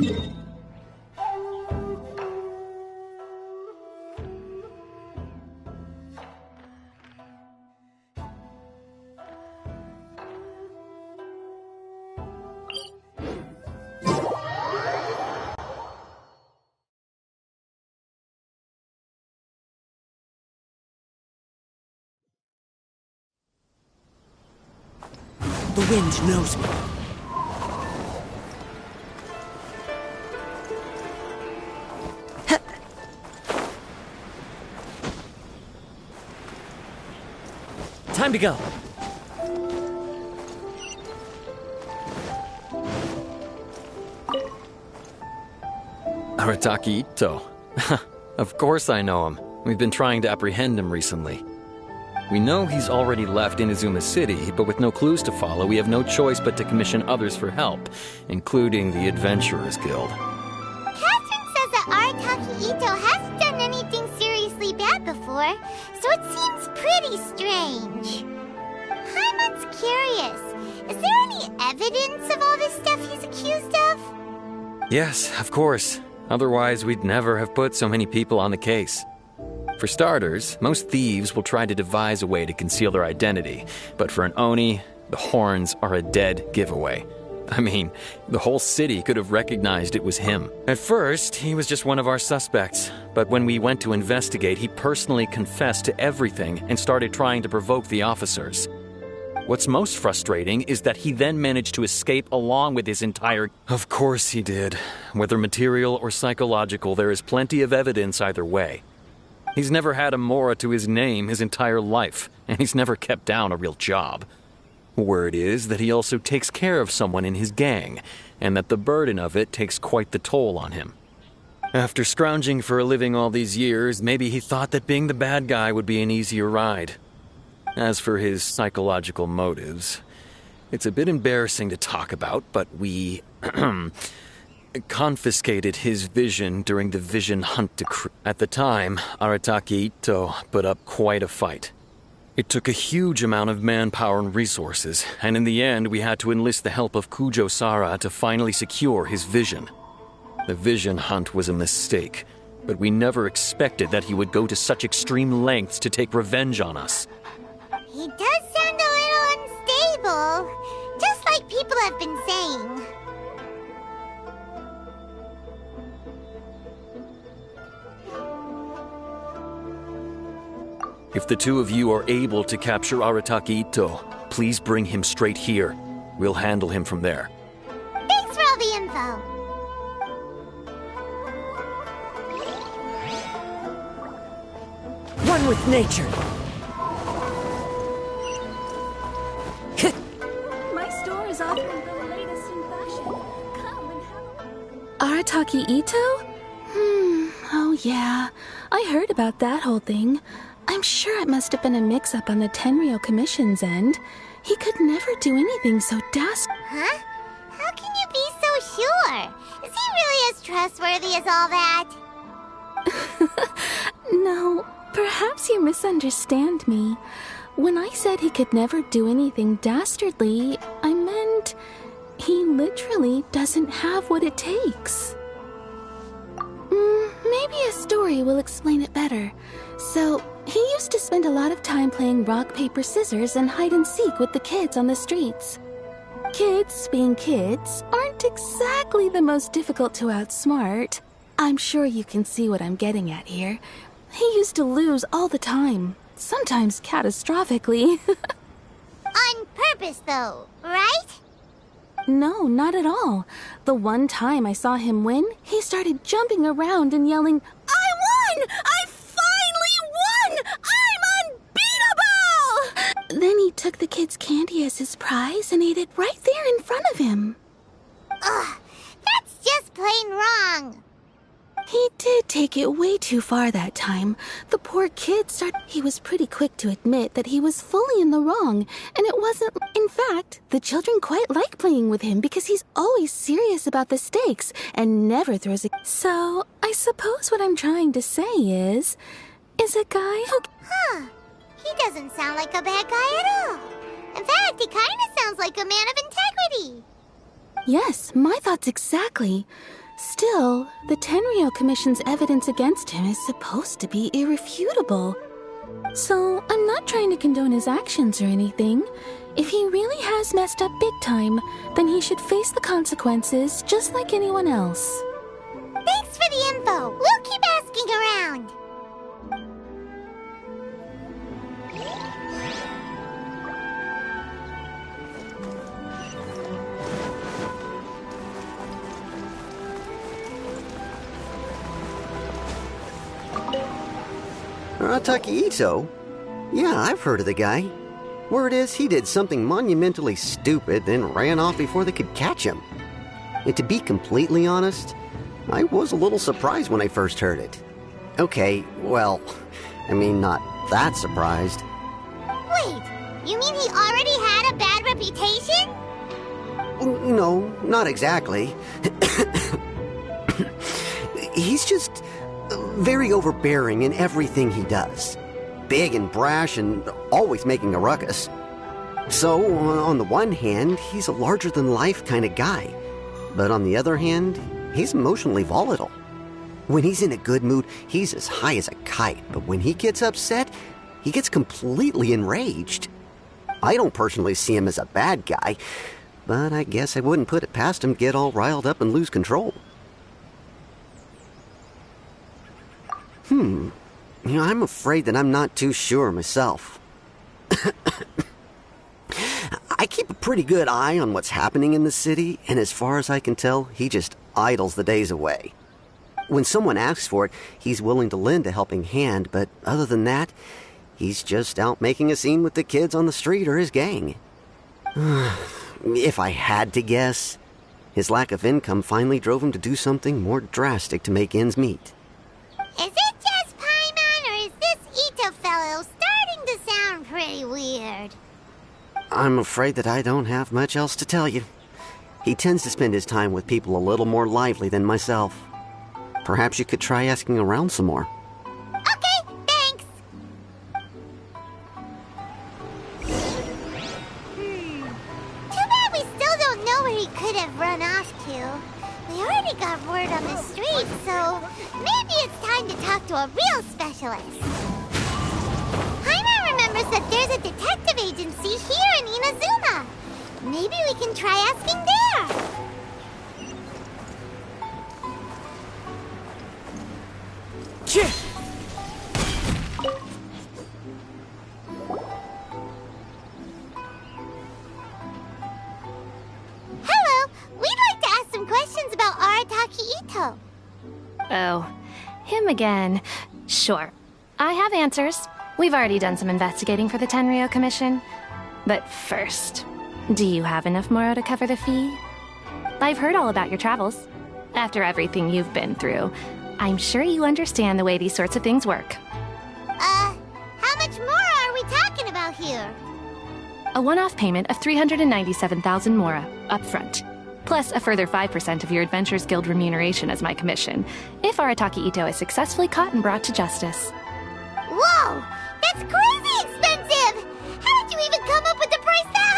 The wind knows me. Time to go. Arataki Itto. Of course I know him. We've been trying to apprehend him recently. We know he's already left Inazuma City, but with no clues to follow, we have no choice but to commission others for help, including the Adventurers Guild. Catherine says that Arataki Itto hasn't done anything seriously bad before, so it seems pretty strange. Paimon's curious. Is there any evidence of all this stuff he's accused of? Yes, of course. Otherwise, we'd never have put so many people on the case. For starters, most thieves will try to devise a way to conceal their identity, but for an Oni, the horns are a dead giveaway. I mean, the whole city could have recognized it was him. At first, he was just one of our suspects, but when we went to investigate, he personally confessed to everything and started trying to provoke the officers. What's most frustrating is that he then managed to escape along with his entire... Of course he did. Whether material or psychological, there is plenty of evidence either way. He's never had a Mora to his name his entire life, and he's never kept down a real job. Word is that he also takes care of someone in his gang, and that the burden of it takes quite the toll on him. After scrounging for a living all these years, maybe he thought that being the bad guy would be an easier ride. As for his psychological motives, it's a bit embarrassing to talk about, but we... confiscated his vision during the vision hunt decree. At the time, Arataki Itto put up quite a fight. It took a huge amount of manpower and resources, and in the end we had to enlist the help of Kujo Sara to finally secure his vision. The vision hunt was a mistake, but we never expected that he would go to such extreme lengths to take revenge on us. He does sound a little unstable, just like people have been saying. If the two of you are able to capture Arataki Itto, please bring him straight here. We'll handle him from there. Thanks for all the info. One with nature. My store is offering the latest in fashion. Come and have a... Arataki Itto? Oh yeah. I heard about that whole thing. I'm sure it must have been a mix-up on the Tenryou Commission's end. He could never do anything so dastardly. Huh? How can you be so sure? Is he really as trustworthy as all that? No, perhaps you misunderstand me. When I said he could never do anything dastardly, I meant he literally doesn't have what it takes. Maybe a story will explain it better. So, he used to spend a lot of time playing rock, paper, scissors and hide and seek with the kids on the streets. Kids, being kids, aren't exactly the most difficult to outsmart. I'm sure you can see what I'm getting at here. He used to lose all the time, sometimes catastrophically. On purpose, though, right? No, not at all. The one time I saw him win, he started jumping around and yelling, "I won! I finally won! I'm unbeatable!" Then he took the kid's candy as his prize and ate it right there in front of him. Ugh, that's just plain wrong. He did take it way too far that time. The poor kid started... He was pretty quick to admit that he was fully in the wrong, and it wasn't... In fact, the children quite like playing with him because he's always serious about the stakes and never throws a... So, I suppose what I'm trying to say is a guy who... Huh. He doesn't sound like a bad guy at all. In fact, he kind of sounds like a man of integrity. Yes, my thoughts exactly. Still, the Tenryou Commission's evidence against him is supposed to be irrefutable. So, I'm not trying to condone his actions or anything. If he really has messed up big time, then he should face the consequences just like anyone else. Thanks for the info. We'll keep asking around. Arataki Itto? Yeah, I've heard of the guy. Word is he did something monumentally stupid, then ran off before they could catch him. And to be completely honest, I was a little surprised when I first heard it. Okay, well, I mean, not that surprised. Wait, you mean he already had a bad reputation? No, not exactly. He's just very overbearing in everything he does. Big and brash and always making a ruckus. So, on the one hand, he's a larger-than-life kind of guy. But on the other hand, he's emotionally volatile. When he's in a good mood, he's as high as a kite. But when he gets upset, he gets completely enraged. I don't personally see him as a bad guy, but I guess I wouldn't put it past him to get all riled up and lose control. I'm afraid that I'm not too sure myself. I keep a pretty good eye on what's happening in the city, and as far as I can tell, he just idles the days away. When someone asks for it, he's willing to lend a helping hand, but other than that, he's just out making a scene with the kids on the street or his gang. If I had to guess, his lack of income finally drove him to do something more drastic to make ends meet. Is it just Paimon, or is this Itto fellow starting to sound pretty weird? I'm afraid that I don't have much else to tell you. He tends to spend his time with people a little more lively than myself. Perhaps you could try asking around some more. Okay, thanks. Too bad we still don't know where he could have run off to. We already got word on the street, so maybe it's time to talk to a real specialist. Paimon remembers that there's a detective agency here in Inazuma. Maybe we can try asking there. Hello, we'd like to ask some questions about Arataki Itto. Oh, him again. Sure. I have answers. We've already done some investigating for the Tenryou Commission. But first, do you have enough Moro to cover the fee? I've heard all about your travels. After everything you've been through, I'm sure you understand the way these sorts of things work. How much more are we talking about here? A one-off payment of 397,000 Mora, up front. Plus a further 5% of your Adventurers Guild remuneration as my commission, if Arataki Itto is successfully caught and brought to justice. Whoa! That's crazy expensive! How did you even come up with the price that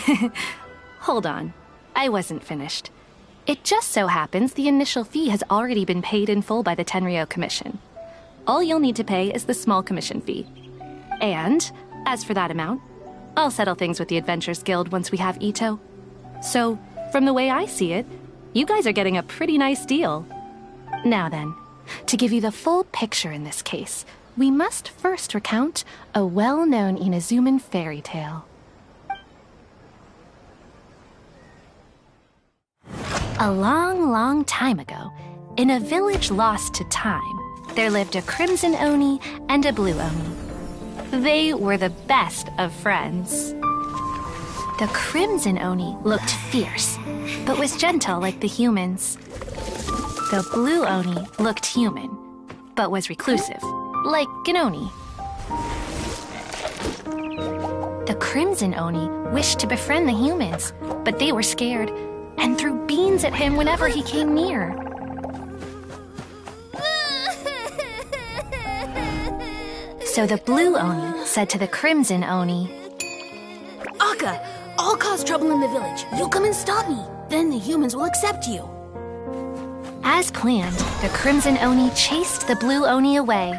high? Hold on. I wasn't finished. It just so happens the initial fee has already been paid in full by the Tenryou Commission. All you'll need to pay is the small commission fee. And, as for that amount, I'll settle things with the Adventurers Guild once we have Itto. So, from the way I see it, you guys are getting a pretty nice deal. Now then, to give you the full picture in this case, we must first recount a well-known Inazuman fairy tale. A long, long time ago, in a village lost to time, there lived a crimson Oni and a blue Oni. They were the best of friends. The crimson Oni looked fierce, but was gentle like the humans. The blue Oni looked human, but was reclusive, like an Oni. The crimson Oni wished to befriend the humans, but they were scared and threw beans at him whenever he came near. So the blue Oni said to the crimson Oni, Akka, I'll cause trouble in the village. You come and stop me. Then the humans will accept you. As planned, the Crimson Oni chased the Blue Oni away.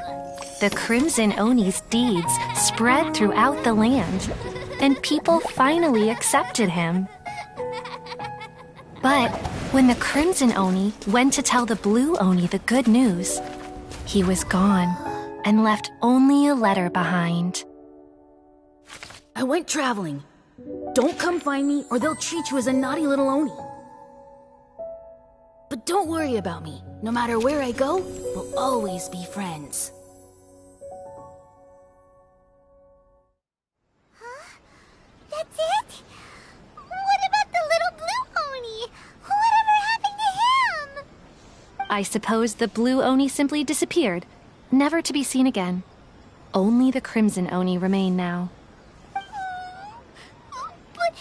The Crimson Oni's deeds spread throughout the land, and people finally accepted him. But when the Crimson Oni went to tell the Blue Oni the good news, he was gone and left only a letter behind. I went traveling. Don't come find me or they'll treat you as a naughty little Oni. But don't worry about me. No matter where I go, we'll always be friends. Huh? That's it? What about the little Blue Oni? Whatever happened to him? I suppose the Blue Oni simply disappeared, never to be seen again. Only the Crimson Oni remain now. But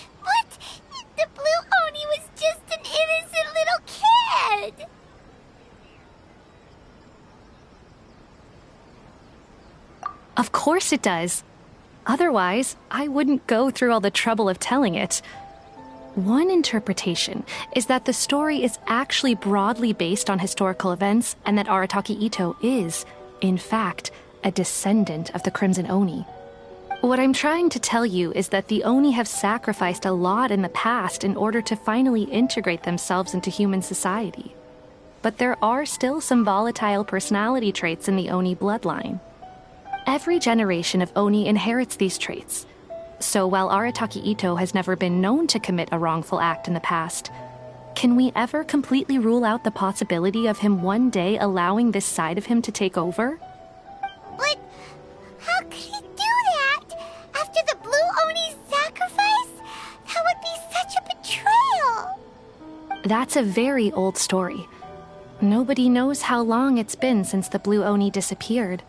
the Blue Oni was just an innocent little kid. Of course it does. Otherwise, I wouldn't go through all the trouble of telling it. One interpretation is that the story is actually broadly based on historical events and that Arataki Itto is, in fact, a descendant of the Crimson Oni. What I'm trying to tell you is that the Oni have sacrificed a lot in the past in order to finally integrate themselves into human society. But there are still some volatile personality traits in the Oni bloodline. Every generation of Oni inherits these traits. So while Arataki Itto has never been known to commit a wrongful act in the past, can we ever completely rule out the possibility of him one day allowing this side of him to take over? But how could he do that? After the Blue Oni's sacrifice? That would be such a betrayal. That's a very old story. Nobody knows how long it's been since the Blue Oni disappeared.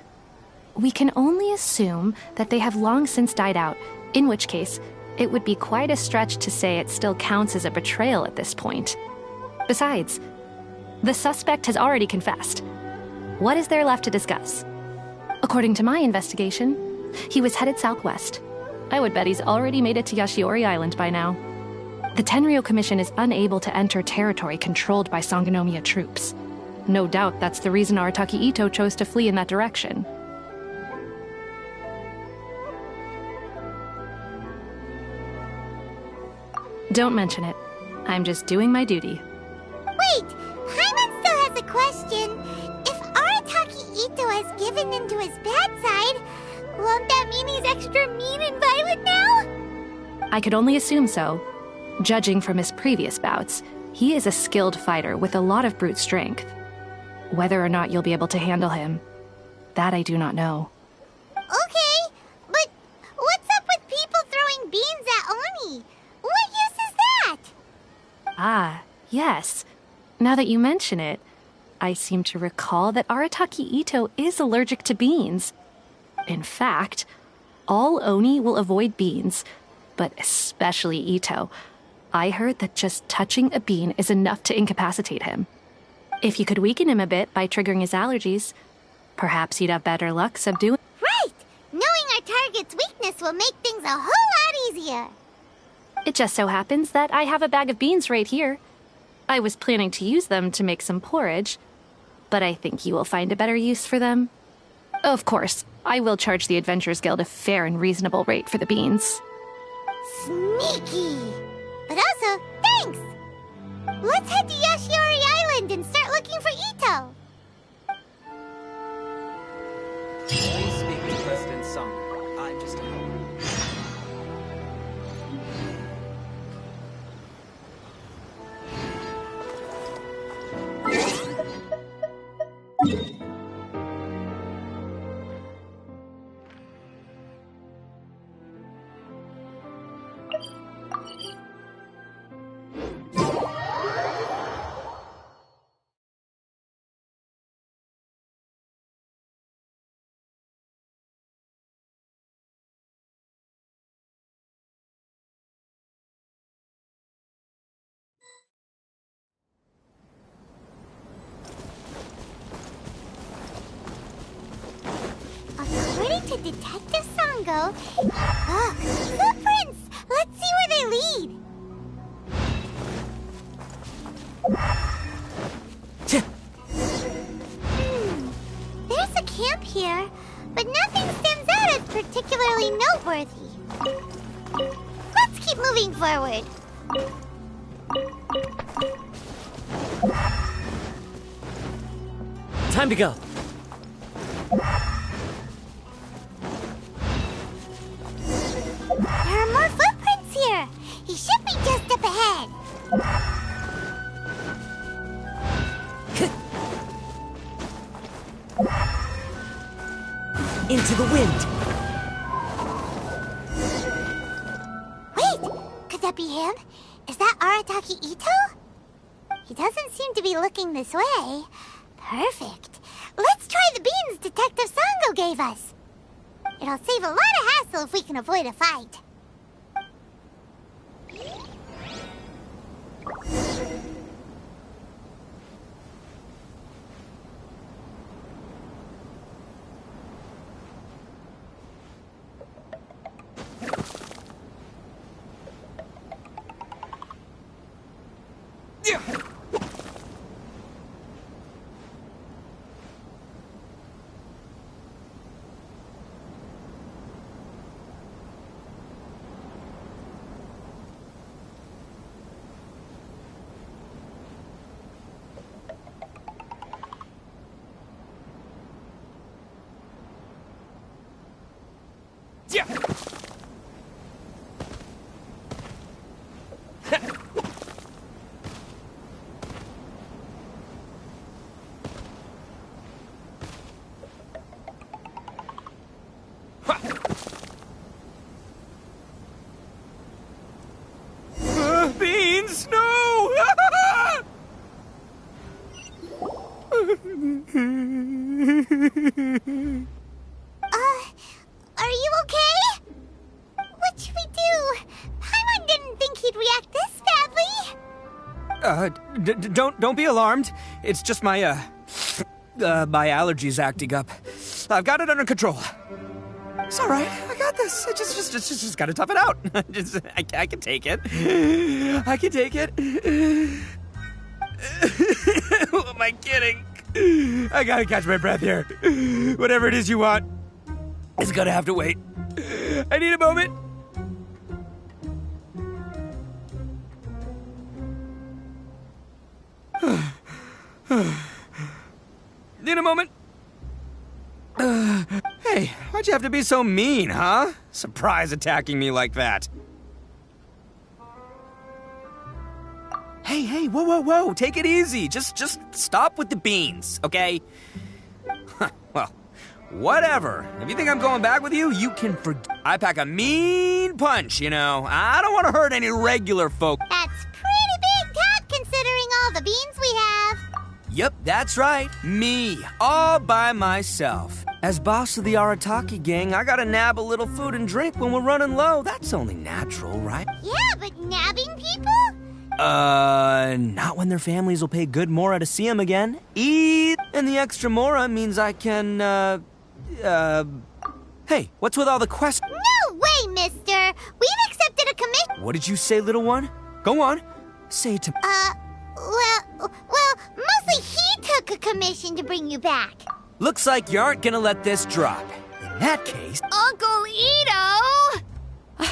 We can only assume that they have long since died out, in which case, it would be quite a stretch to say it still counts as a betrayal at this point. Besides, the suspect has already confessed. What is there left to discuss? According to my investigation, he was headed southwest. I would bet he's already made it to Yashiori Island by now. The Tenryou Commission is unable to enter territory controlled by Sangonomiya troops. No doubt that's the reason Arataki Itto chose to flee in that direction. Don't mention it. I'm just doing my duty. Wait! Paimon still has a question. If Arataki Itto has given in to his bad side, won't that mean he's extra mean and violent now? I could only assume so. Judging from his previous bouts, he is a skilled fighter with a lot of brute strength. Whether or not you'll be able to handle him, that I do not know. Okay, but what's up with people throwing beans at Oni? What use is that? Ah, yes. Now that you mention it, I seem to recall that Arataki Itto is allergic to beans. In fact, all Oni will avoid beans, but especially Itto. I heard that just touching a bean is enough to incapacitate him. If you could weaken him a bit by triggering his allergies, perhaps you'd have better luck subduing. Right! Knowing our target's weakness will make things a whole lot easier. It just so happens that I have a bag of beans right here. I was planning to use them to make some porridge, but I think you will find a better use for them. Of course, I will charge the Adventurers Guild a fair and reasonable rate for the beans. Sneaky! But also, thanks! Let's head to Yashiori Island and start looking for Itto! Please speak to President Song. I'm just a helper. According to Detective Sango... footprints! Let's see where they lead! really noteworthy. Let's keep moving forward. Time to go. There are more footprints here. He should be just up ahead. Into the wind. Wait! Could that be him? Is that Arataki Itto? He doesn't seem to be looking this way. Perfect. Let's try the beans Detective Sango gave us. It'll save a lot of hassle if we can avoid a fight. Beans, no! Are you okay? What should we do? Paimon didn't think he'd react this badly. Don't be alarmed. It's just my my allergies acting up. I've got it under control. It's all right. I got this. I just gotta tough it out. I can take it. I can take it. Who am I kidding? I gotta catch my breath here. Whatever it is you want, it's gonna have to wait. I need a moment. Need a moment. Hey, why'd you have to be so mean, huh? Surprise attacking me like that. Hey, whoa, take it easy. Just stop with the beans, okay? Well, whatever. If you think I'm going back with you, you can forget. I pack a mean punch, you know. I don't want to hurt any regular folk. That's pretty big talk considering all the beans we have. Yep, that's right. Me, all by myself. As boss of the Arataki gang, I gotta nab a little food and drink when we're running low. That's only natural, right? Yeah, but nabbing people? Not when their families will pay good mora to see them again. Eat! And the extra mora means I can, Hey, what's with all the questions? No way, mister! We've accepted a commission. What did you say, little one? Go on. Say it to me. Well, mostly he took a commission to bring you back. Looks like you aren't gonna let this drop. In that case... Uncle Itto!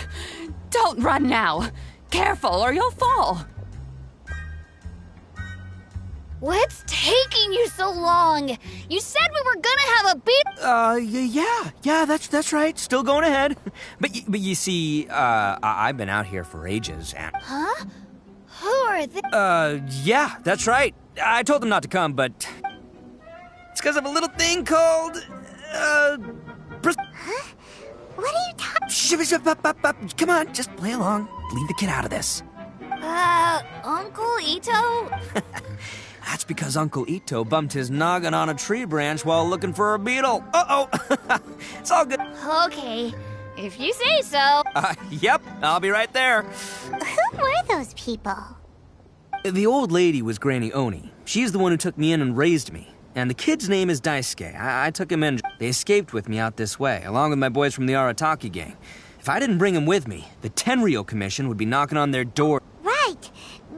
Don't run now. Careful or you'll fall. What's taking you so long? You said we were gonna have a beat. Yeah, that's right. Still going ahead. But you see, I've been out here for ages and... Huh? Who are they? Yeah, that's right. I told them not to come, but... It's because of a little thing called... Huh? What are you talking... Come on, just play along. Leave the kid out of this. Uncle Itto? That's because Uncle Itto bumped his noggin on a tree branch while looking for a beetle. Uh-oh. It's all good. Okay, if you say so. Yep, I'll be right there. Who were those people? The old lady was Granny Oni. She's the one who took me in and raised me. And the kid's name is Daisuke. I took him in. They escaped with me out this way, along with my boys from the Arataki gang. If I didn't bring him with me, the Tenryo Commission would be knocking on their door. Right,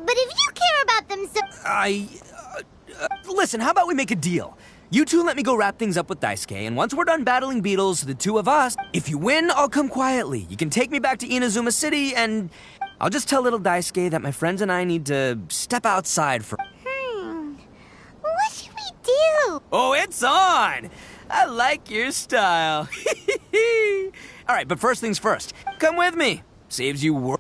but if you care about them so... Listen, how about we make a deal? You two let me go wrap things up with Daisuke, and once we're done battling beetles, the two of us, if you win, I'll come quietly. You can take me back to Inazuma City, and I'll just tell little Daisuke that my friends and I need to step outside for... What should we do? Oh, it's on! I like your style. All right, but first things first. Come with me. Saves you work.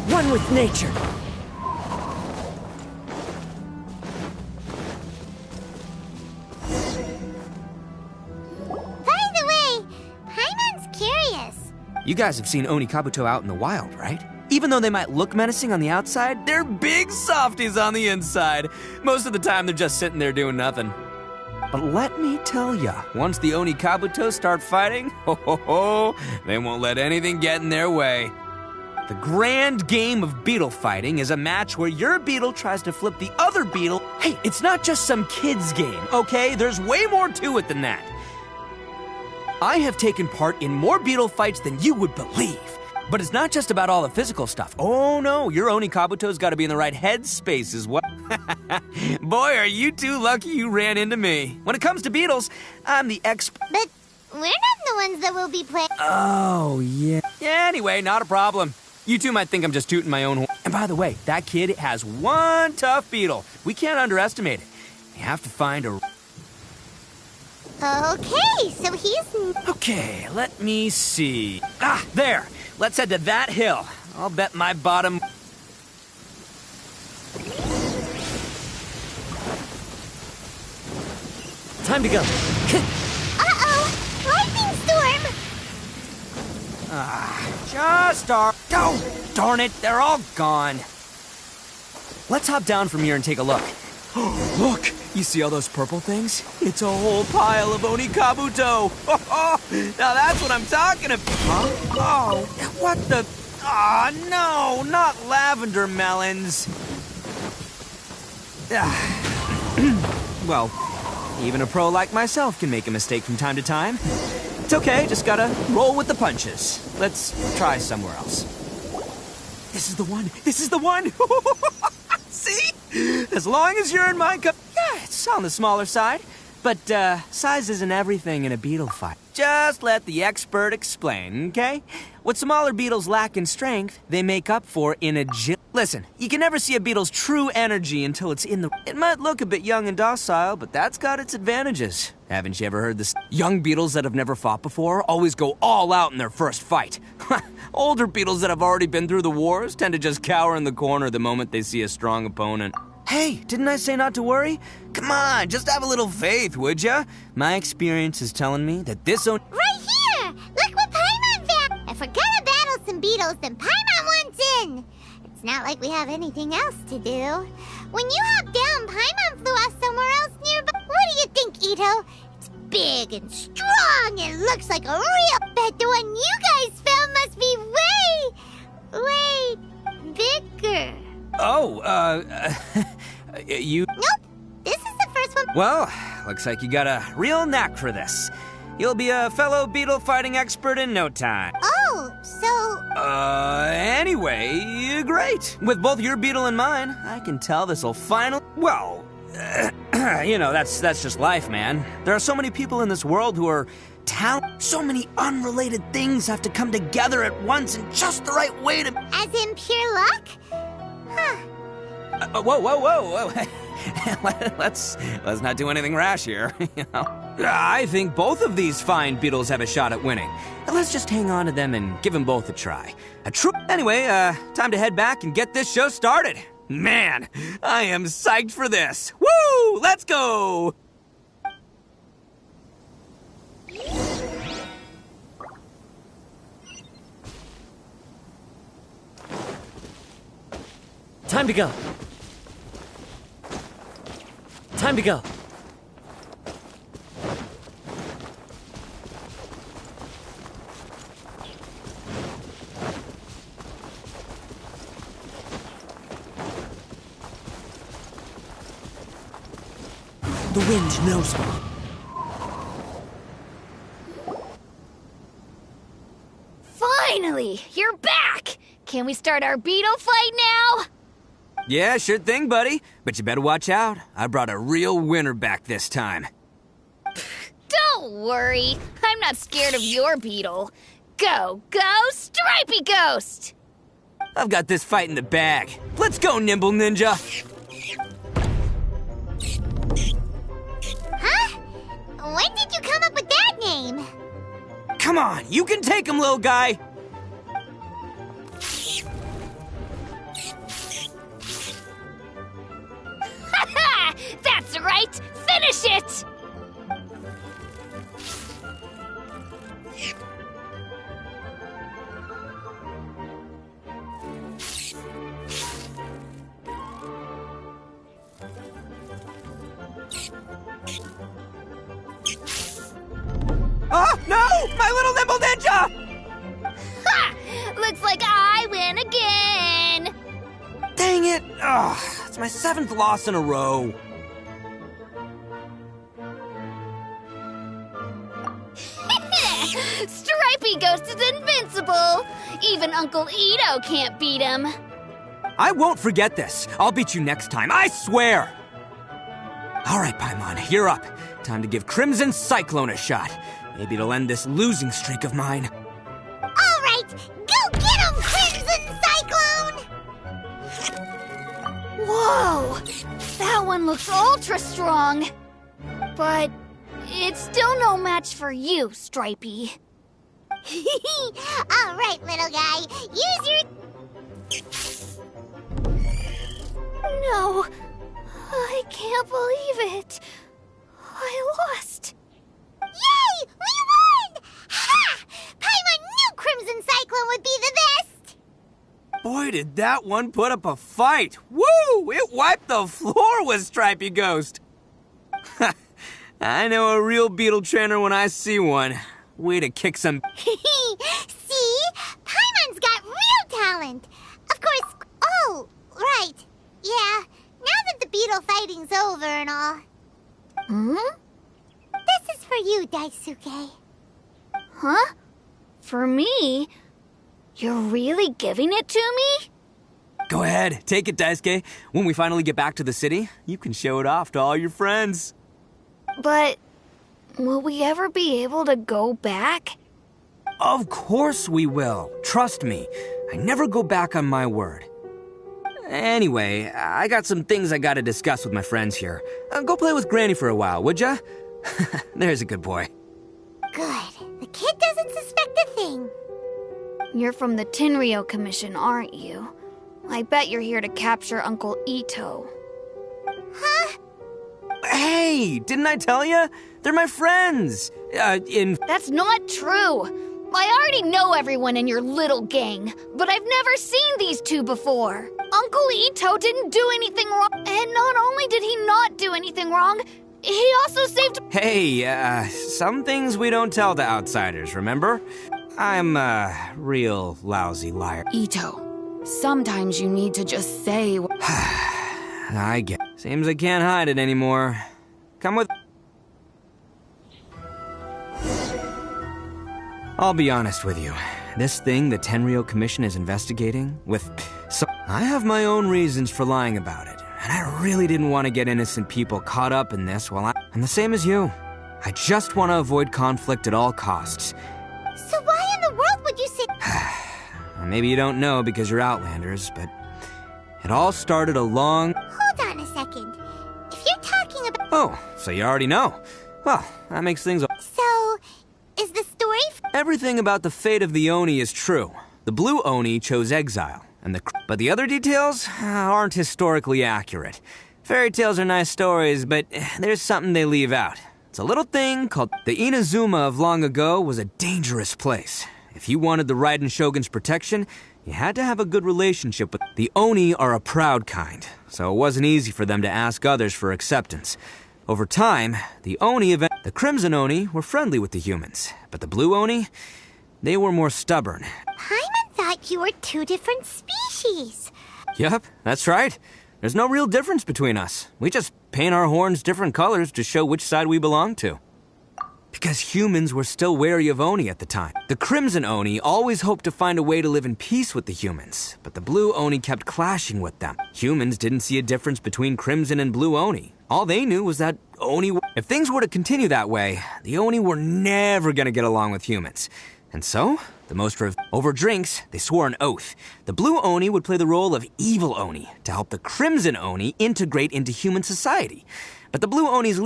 One with nature. By the way, Paimon's curious. You guys have seen Oni Kabuto out in the wild, right? Even though they might look menacing on the outside, they're big softies on the inside. Most of the time, they're just sitting there doing nothing. But let me tell ya, once the Oni Kabuto start fighting, they won't let anything get in their way. The grand game of beetle fighting is a match where your beetle tries to flip the other beetle. Hey, it's not just some kid's game, okay? There's way more to it than that. I have taken part in more beetle fights than you would believe. But it's not just about all the physical stuff. Oh no, your Oni Kabuto's gotta be in the right headspace as well. Boy, are you two lucky you ran into me. When it comes to beetles, I'm the expert. But we're not the ones that will be playing. Oh, yeah. Yeah, anyway, not a problem. You two might think I'm just tooting my own horn. And by the way, that kid has one tough beetle. We can't underestimate it. We have to find a... Okay, so he's... Okay, let me see. Ah, there. Let's head to that hill. I'll bet my bottom... Time to go. Uh-oh! Lightning storm! Just our... Oh, darn it, they're all gone. Let's hop down from here and take a look. Look, you see all those purple things? It's a whole pile of Oni Kabuto. Now that's what I'm talking about. Huh? Oh, what the... Ah, no, not lavender melons. Well, even a pro like myself can make a mistake from time to time. It's okay, just gotta roll with the punches. Let's try somewhere else. This is the one! This is the one! See? As long as you're in my cup... Yeah, it's on the smaller side. But, size isn't everything in a beetle fight. Just let the expert explain, okay? What smaller beetles lack in strength, they make up for in agility. Listen, you can never see a beetle's true energy until it's in the... It might look a bit young and docile, but that's got its advantages. Haven't you ever heard this? Young beetles that have never fought before always go all out in their first fight. Older beetles that have already been through the wars tend to just cower in the corner the moment they see a strong opponent. Hey, didn't I say not to worry? Come on, just have a little faith, would ya? My experience is telling me that this Right here! Look what Paimon found! If we're gonna battle some beetles, then Paimon wants in! It's not like we have anything else to do. When you hop down, Paimon flew off somewhere else nearby. What do you think, Itto? It's big and strong and looks like a real... Bet the one you guys found must be way bigger. Oh, you... Nope, this is the first one. Well, looks like you got a real knack for this. You'll be a fellow beetle fighting expert in no time. Oh, so... Anyway, great. With both your beetle and mine, I can tell this'll finally... Well, you know, that's just life, man. There are so many people in this world who are talented. So many unrelated things have to come together at once in just the right way to... As in pure luck? Huh. Whoa. Let's not do anything rash here. You know? I think both of these fine beetles have a shot at winning. Let's just hang on to them and give them both a try. Anyway, time to head back and get this show started. Man, I am psyched for this. Woo! Let's go! Time to go. Time to go. The wind knows me. you're back! Can we start our beetle fight now? Yeah, sure thing, buddy. But you better watch out. I brought a real winner back this time. Don't worry. I'm not scared of your beetle. Go, Stripey Ghost! I've got this fight in the bag. Let's go, Nimble Ninja! Huh? When did you come up with that name? Come on, you can take him, little guy! Ha! That's right! Finish it! Oh, no! My little Nimble Ninja! Ha! Looks like I win again! Dang it! Ugh, it's my 7th loss in a row. Stripey Ghost is invincible! Even Uncle Itto can't beat him. I won't forget this. I'll beat you next time, I swear! All right, Paimon, you're up. Time to give Crimson Cyclone a shot. Maybe it'll end this losing streak of mine. All right, go get him, Crimson Cyclone! Whoa! That one looks ultra strong. But it's still no match for you, Stripey. All right, little guy, use your... No, I can't believe it. I lost. Yay! We won! Ha! Paimon knew Crimson Cyclone would be the best! Boy, did that one put up a fight. Woo! It wiped the floor with Stripey Ghost. I know a real beetle trainer when I see one. Way to kick some... See? Paimon's got real talent. Of course... Oh, right. Yeah, now that the beetle fighting's over and all. Hmm? This is for you, Daisuke. Huh? For me? You're really giving it to me? Go ahead, take it, Daisuke. When we finally get back to the city, you can show it off to all your friends. But will we ever be able to go back? Of course we will. Trust me. I never go back on my word. Anyway, I got some things I gotta discuss with my friends here. Go play with Granny for a while, would ya? There's a good boy. Good. The kid doesn't suspect a thing. You're from the Tenryou Commission, aren't you? I bet you're here to capture Uncle Itto. Huh? Hey, didn't I tell ya? They're my friends. That's not true. I already know everyone in your little gang, but I've never seen these two before. Uncle Itto didn't do anything wrong, and not only did he not do anything wrong, he also saved... Hey, some things we don't tell to outsiders, remember? I'm a real lousy liar. Itto, sometimes you need to just say... I get... Seems I can't hide it anymore. Come with... I'll be honest with you. This thing the Tenryou Commission is investigating with... So I have my own reasons for lying about it. And I really didn't want to get innocent people caught up in this while I'm the same as you. I just want to avoid conflict at all costs. So why in the world would you say... Maybe you don't know because you're Outlanders, but... It all started a long... Hold on a second. If you're talking about... Oh, so you already know. Well, that makes things... So, is the story... Everything about the fate of the Oni is true. The blue Oni chose exile, and but the other details aren't historically accurate. Fairy tales are nice stories, but there's something they leave out. It's a little thing called... The Inazuma of long ago was a dangerous place. If you wanted the Raiden Shogun's protection, you had to have a good relationship with... The Oni are a proud kind, so it wasn't easy for them to ask others for acceptance. Over time, the Crimson Oni were friendly with the humans, but the Blue Oni, they were more stubborn. Paimon thought you were two different species. Yup, that's right. There's no real difference between us. We just paint our horns different colors to show which side we belong to. Because humans were still wary of Oni at the time. The Crimson Oni always hoped to find a way to live in peace with the humans, but the Blue Oni kept clashing with them. Humans didn't see a difference between Crimson and Blue Oni. All they knew was that if things were to continue that way, the Oni were never gonna get along with humans. And so, over drinks, they swore an oath. The Blue Oni would play the role of evil Oni to help the Crimson Oni integrate into human society. But the Blue Oni's...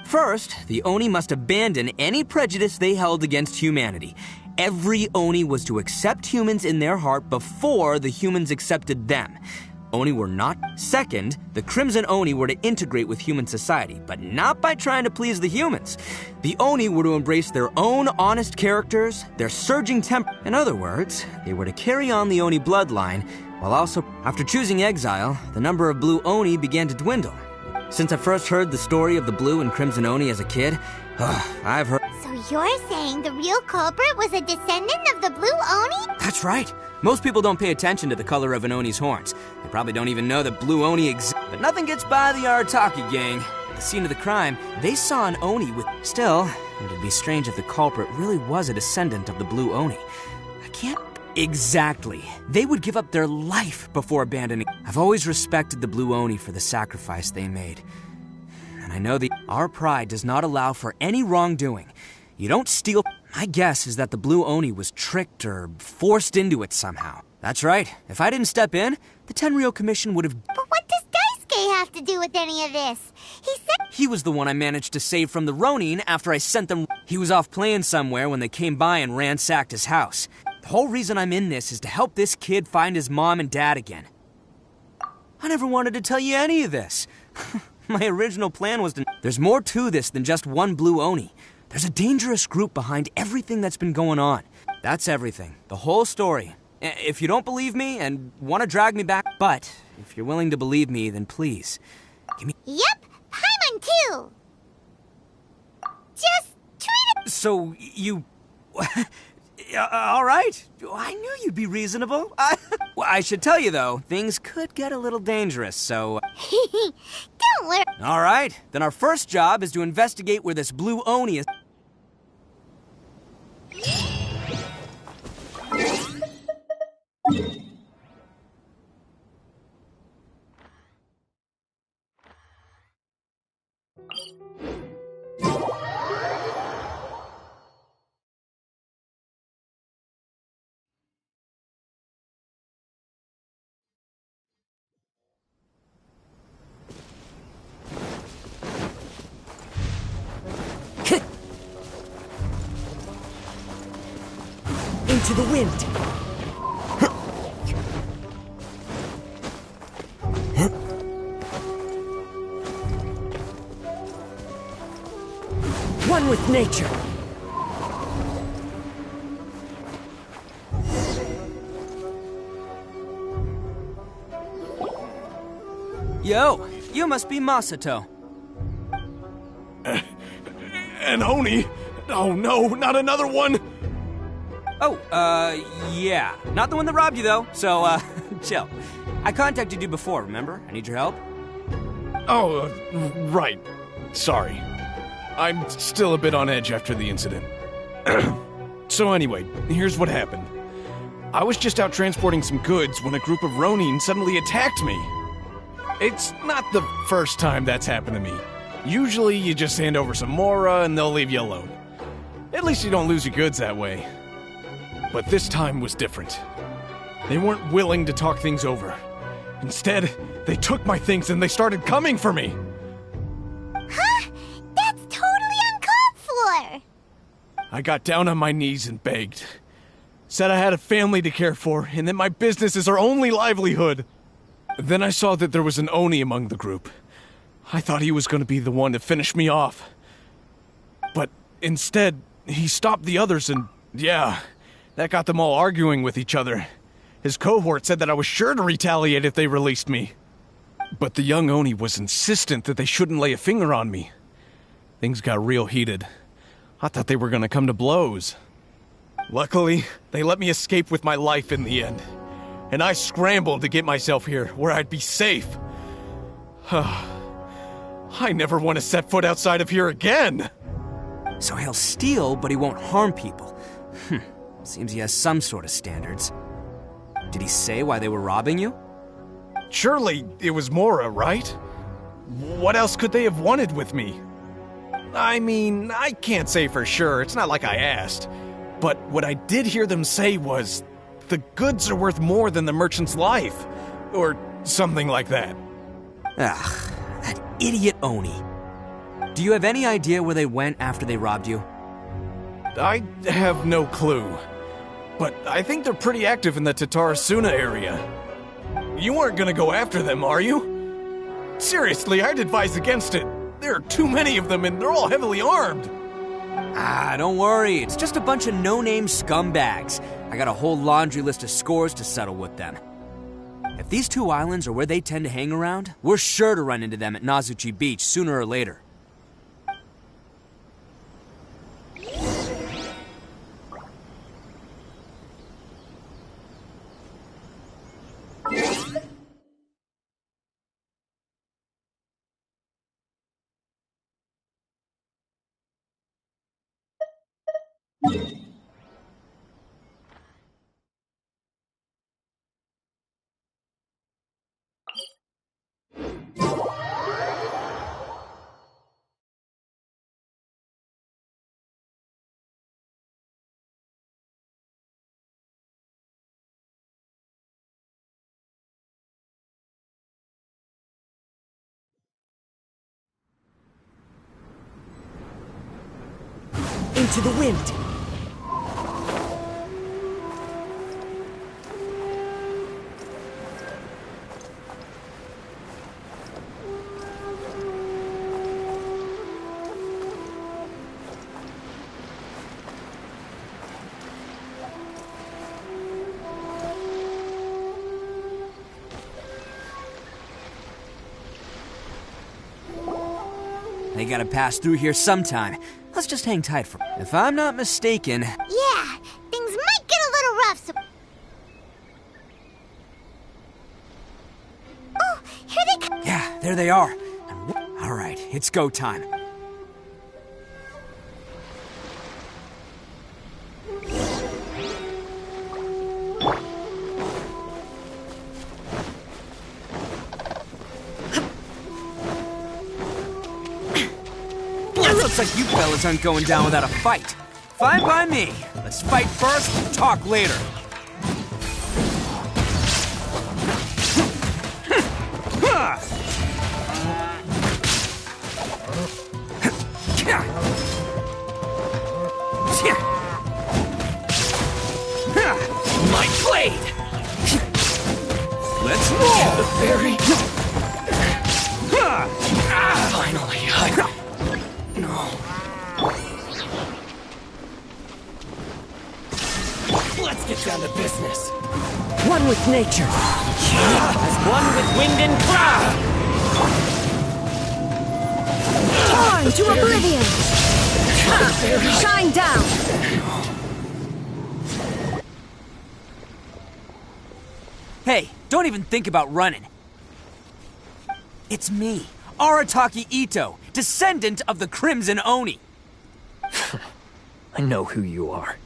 First, the Oni must abandon any prejudice they held against humanity. Every Oni was to accept humans in their heart before the humans accepted them. Oni were not. Second, the Crimson Oni were to integrate with human society, but not by trying to please the humans. The Oni were to embrace their own honest characters, their surging temper. In other words, they were to carry on the Oni bloodline, while also, after choosing exile, the number of Blue Oni began to dwindle. Since I first heard the story of the Blue and Crimson Oni as a kid, I've heard... So you're saying the real culprit was a descendant of the Blue Oni? That's right. Most people don't pay attention to the color of an Oni's horns. They probably don't even know that Blue Oni exists. But nothing gets by the Arataki gang. At the scene of the crime, they saw an Oni with... Still, it'd be strange if the culprit really was a descendant of the Blue Oni. I can't... Exactly. They would give up their life before abandoning... I've always respected the Blue Oni for the sacrifice they made. And I know our pride does not allow for any wrongdoing. You don't steal... My guess is that the Blue Oni was tricked or forced into it somehow. That's right. If I didn't step in, the Tenryou Commission would have... But what does Daisuke have to do with any of this? He said... He was the one I managed to save from the Ronin after I sent them... He was off playing somewhere when they came by and ransacked his house. The whole reason I'm in this is to help this kid find his mom and dad again. I never wanted to tell you any of this. My original plan was to... There's more to this than just one Blue Oni. There's a dangerous group behind everything that's been going on. That's everything. The whole story. If you don't believe me and want to drag me back... But, if you're willing to believe me, then please, give me... Yep, Paimon too! Just treat it... So, you... all right. I knew you'd be reasonable. I should tell you, though, things could get a little dangerous, so... Don't worry. All right. Then our first job is to investigate where this Blue Oni is... Into the wind. One with nature. Yo, you must be Masato. An Oni? Oh no, not another one! Oh, yeah. Not the one that robbed you, though, so, chill. I contacted you before, remember? I need your help. Oh, right. Sorry. I'm still a bit on edge after the incident. So anyway, here's what happened. I was just out transporting some goods when a group of Ronin suddenly attacked me. It's not the first time that's happened to me. Usually you just hand over some Mora and they'll leave you alone. At least you don't lose your goods that way. But this time was different. They weren't willing to talk things over. Instead, they took my things and they started coming for me. Huh? That's totally uncalled for! I got down on my knees and begged. Said I had a family to care for and that my business is our only livelihood. Then I saw that there was an Oni among the group. I thought he was going to be the one to finish me off. But instead, he stopped the others and, yeah... That got them all arguing with each other. His cohort said that I was sure to retaliate if they released me. But the young Oni was insistent that they shouldn't lay a finger on me. Things got real heated. I thought they were gonna come to blows. Luckily, they let me escape with my life in the end. And I scrambled to get myself here, where I'd be safe. I never want to set foot outside of here again! So he'll steal, but he won't harm people. Seems he has some sort of standards. Did he say why they were robbing you? Surely it was Mora, right? What else could they have wanted with me? I mean, I can't say for sure, it's not like I asked. But what I did hear them say was, the goods are worth more than the merchant's life. Or something like that. Ugh, that idiot Oni. Do you have any idea where they went after they robbed you? I have no clue. But I think they're pretty active in the Tatarasuna area. You aren't gonna go after them, are you? Seriously, I'd advise against it. There are too many of them and they're all heavily armed. Don't worry. It's just a bunch of no-name scumbags. I got a whole laundry list of scores to settle with them. If these two islands are where they tend to hang around, we're sure to run into them at Nazuchi Beach sooner or later. Into the wind. They gotta pass through here sometime. Let's just hang tight for... If I'm not mistaken... Yeah, things might get a little rough, so... Oh, here they come! Yeah, there they are. Alright, it's go time. Looks like you fellas aren't going down without a fight. Fine by me. Let's fight first, talk later. My blade! Let's roll! The fairy! Finally, Let's get down to business. One with nature. As one with wind and cloud. Torn to oblivion. Shine down. Hey, don't even think about running. It's me, Arataki Itto, descendant of the Crimson Oni. I know who you are.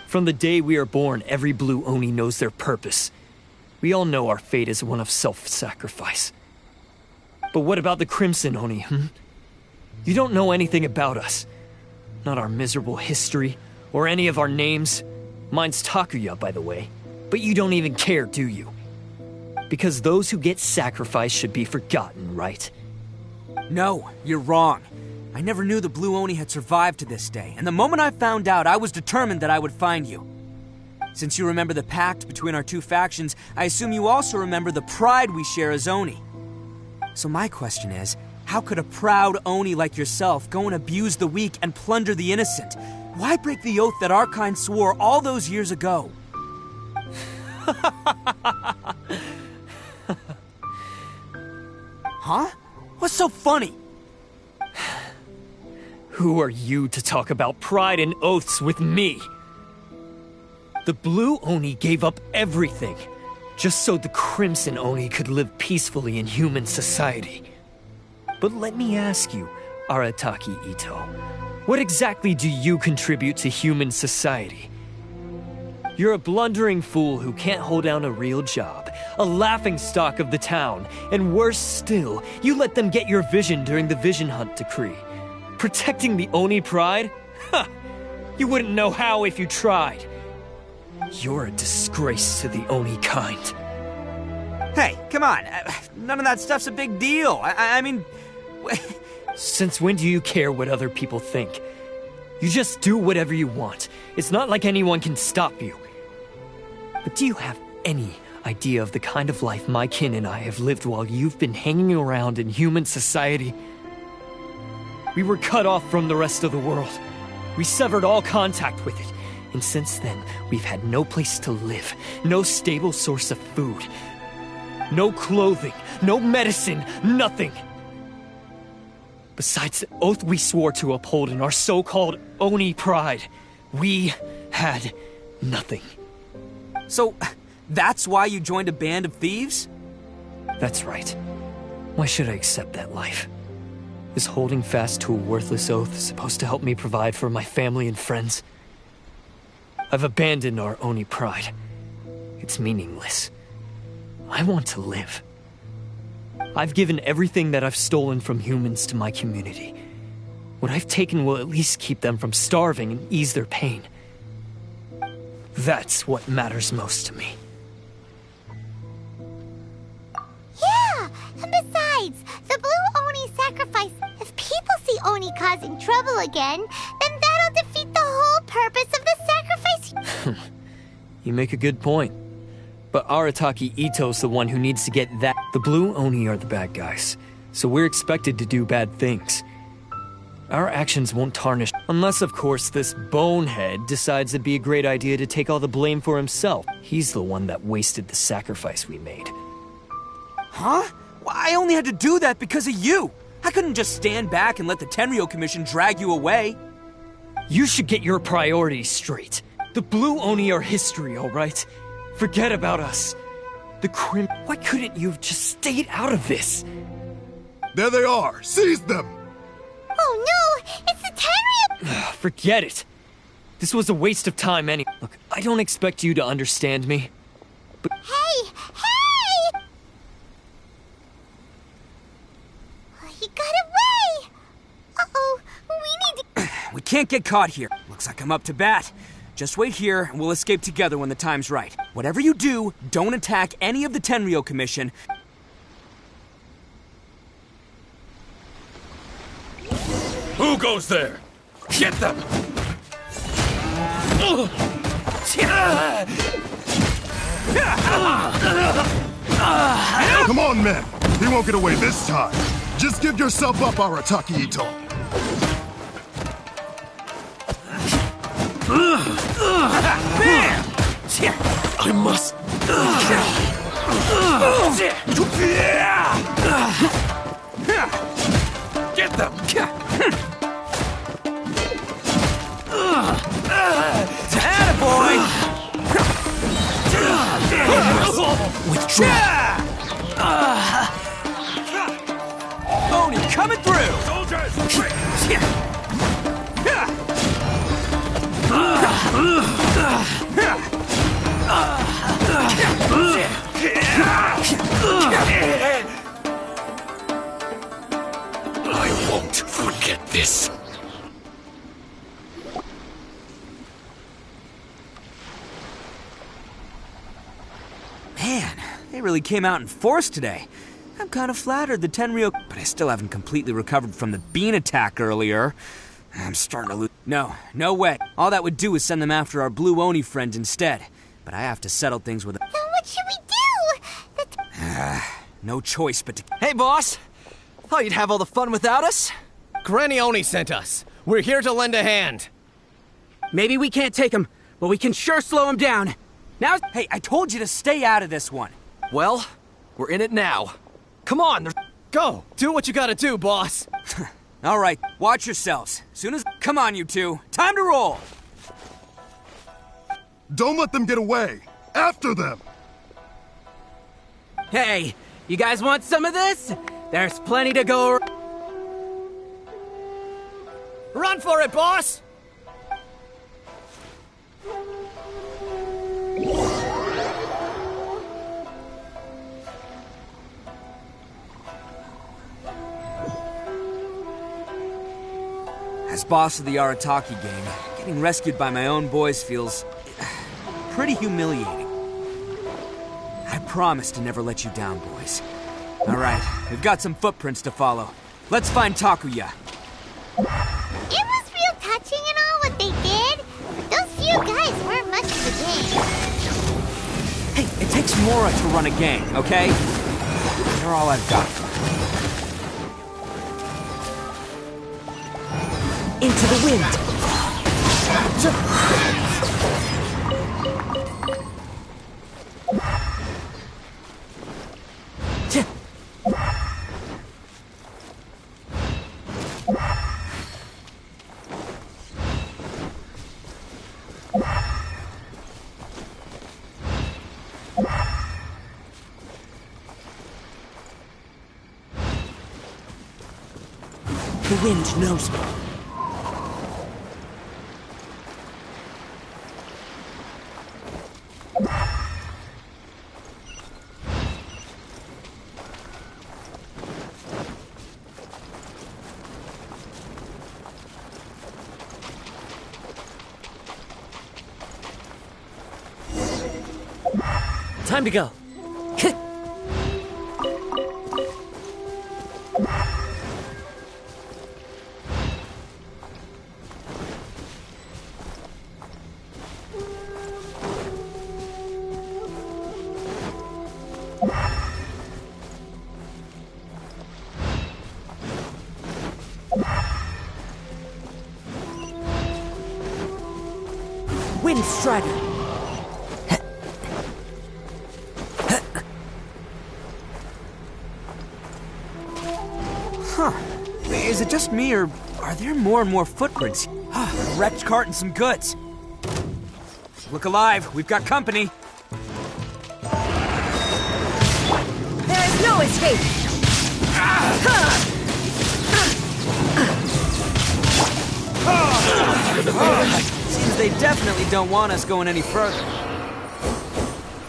From the day we are born, every blue Oni knows their purpose. We all know our fate is one of self-sacrifice. But what about the Crimson Oni, You don't know anything about us. Not our miserable history, or any of our names. Mine's Takuya, by the way. But you don't even care, do you? Because those who get sacrificed should be forgotten, right? No, you're wrong. I never knew the Blue Oni had survived to this day, and the moment I found out, I was determined that I would find you. Since you remember the pact between our two factions, I assume you also remember the pride we share as Oni. So my question is, how could a proud Oni like yourself go and abuse the weak and plunder the innocent? Why break the oath that our kind swore all those years ago? Huh? What's so funny? Who are you to talk about pride and oaths with me? The Blue Oni gave up everything, just so the Crimson Oni could live peacefully in human society. But let me ask you, Arataki Itto? What exactly do you contribute to human society? You're a blundering fool who can't hold down a real job, a laughingstock of the town, and worse still, you let them get your vision during the Vision Hunt decree. Protecting the Oni pride? Ha! You wouldn't know how if you tried. You're a disgrace to the Oni kind. Hey, come on. None of that stuff's a big deal. I mean... Since when do you care what other people think? You just do whatever you want. It's not like anyone can stop you. But do you have any idea of the kind of life my kin and I have lived while you've been hanging around in human society? We were cut off from the rest of the world. We severed all contact with it. And since then, we've had no place to live, no stable source of food, no clothing, no medicine, nothing. Besides the oath we swore to uphold in our so-called Oni pride, we had nothing. So, that's why you joined a band of thieves? That's right. Why should I accept that life? Is holding fast to a worthless oath supposed to help me provide for my family and friends? I've abandoned our Oni pride. It's meaningless. I want to live. I've given everything that I've stolen from humans to my community. What I've taken will at least keep them from starving and ease their pain. That's what matters most to me. Yeah, and besides, the Blue Oni sacrifice, if people see Oni causing trouble again, then that'll defeat the whole purpose of the sacrifice. You make a good point. But Arataki Itto's the one who needs to get that. The Blue Oni are the bad guys, so we're expected to do bad things. Our actions won't tarnish, unless of course this bonehead decides it'd be a great idea to take all the blame for himself. He's the one that wasted the sacrifice we made. Huh? Well, I only had to do that because of you. I couldn't just stand back and let the Tenryo Commission drag you away. You should get your priorities straight. The Blue Oni are history, alright? Forget about us. The Crim... Why couldn't you have just stayed out of this? There they are! Seize them! Oh no! It's the Tenryo... Forget it. This was a waste of time anyway. Look, I don't expect you to understand me, but... Hey! Hey! He got away! Uh-oh, we need to... We can't get caught here. Looks like I'm up to bat. Just wait here, and we'll escape together when the time's right. Whatever you do, don't attack any of the Tenryo Commission. Who goes there? Get them! Come on, men! He won't get away this time. Just give yourself up, Arataki Itto. Bam! I must... Get them! Attaboy! Withdraw! Oni coming through! Soldiers! I won't forget this. Man, they really came out in force today. I'm kind of flattered the Tenryo... But I still haven't completely recovered from the bean attack earlier. I'm starting to lose... No way. All that would do is send them after our Blue Oni friend instead. But I have to settle things with... Then what should we do? No choice but to... Hey, boss! Thought you'd have all the fun without us? Granny Oni sent us. We're here to lend a hand. Maybe we can't take him, but we can sure slow him down. Now... Hey, I told you to stay out of this one. Well, we're in it now. Come on, Go! Do what you gotta do, boss! All right, watch yourselves. Soon as... Come on, you two. Time to roll! Don't let them get away! After them! Hey, you guys want some of this? There's plenty to go... Run for it, boss! As boss of the Arataki gang, getting rescued by my own boys feels pretty humiliating. I promise to never let you down, boys. All right, we've got some footprints to follow. Let's find Takuya. It was real touching and all what they did, but those few guys weren't much of a gang. Hey, it takes Mora to run a gang, okay? They're all I've got. Into the wind. The wind knows me. Time to go. Wind Strider. Huh. Is it just me, or are there more and more footprints? A wrecked cart and some goods. Look alive, we've got company. There is no escape! Seems they definitely don't want us going any further.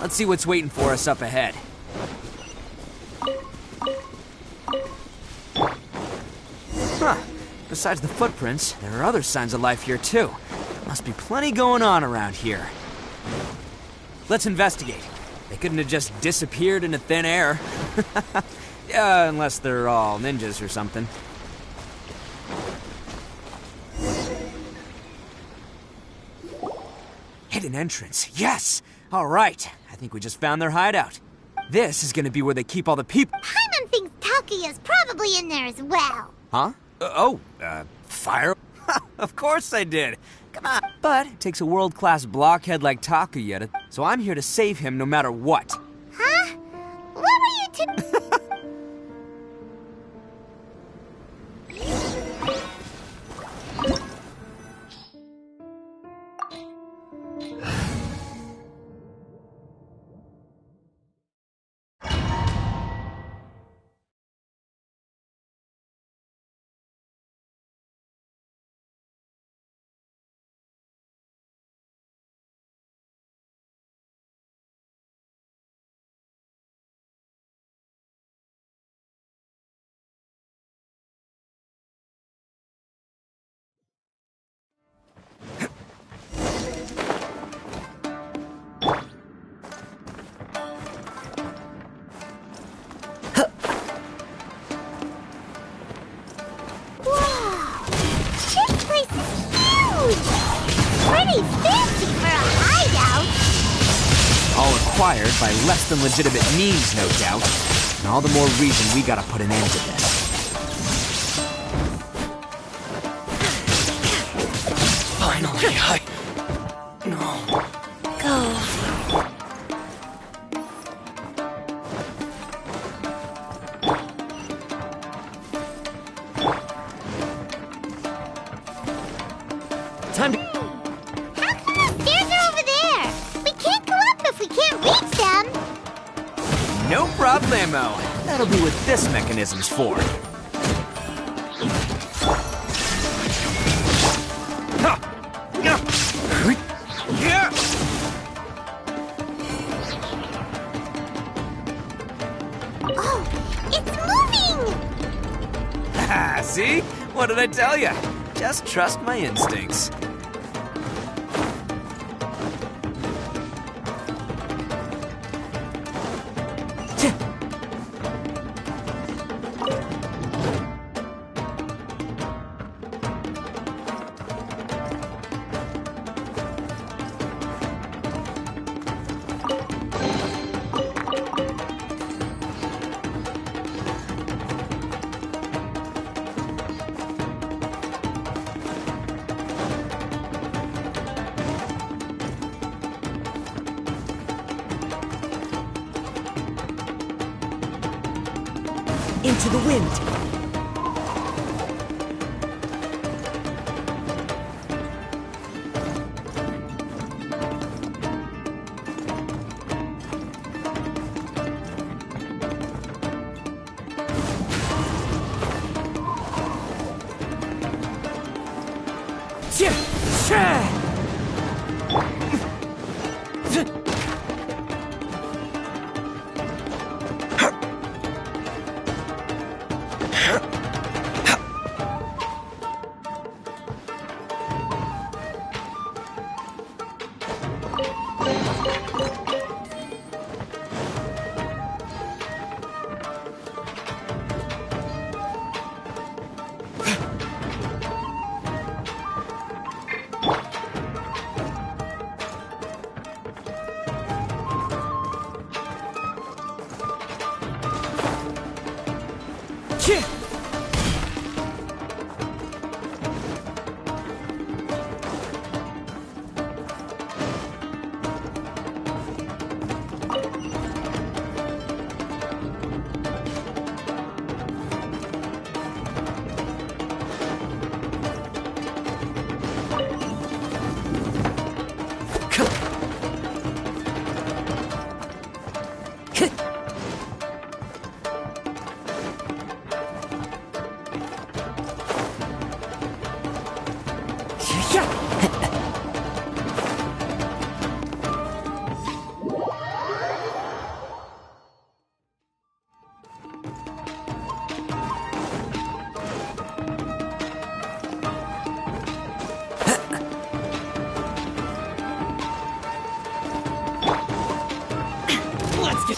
Let's see what's waiting for us up ahead. Huh. Besides the footprints, there are other signs of life here too. Must be plenty going on around here. Let's investigate. They couldn't have just disappeared into thin air. Yeah, unless they're all ninjas or something. Hidden entrance, yes! All right, I think we just found their hideout. This is gonna be where they keep all the people. Paimon thinks Takuya's probably in there as well. Huh? Fire? Of course I did. Come on. But it takes a world-class blockhead like Takuya to... So I'm here to save him no matter what. Huh? What were you two... Pretty fancy for a hideout! All acquired by less than legitimate means, no doubt. And all the more reason we gotta put an end to this. Finally, No. Go. Time to... How come the stairs are over there? We can't go up if we can't reach them. No problemo. That'll be what this mechanism's for. Oh, it's moving! See? What did I tell you? Just trust my instincts. Into the wind.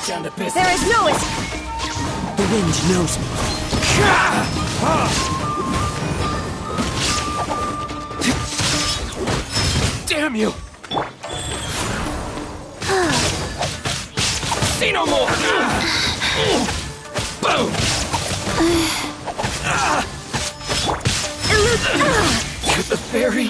Down to business. There is no escape. The wind knows me. Damn you! See no more! Boom! You're the fairy?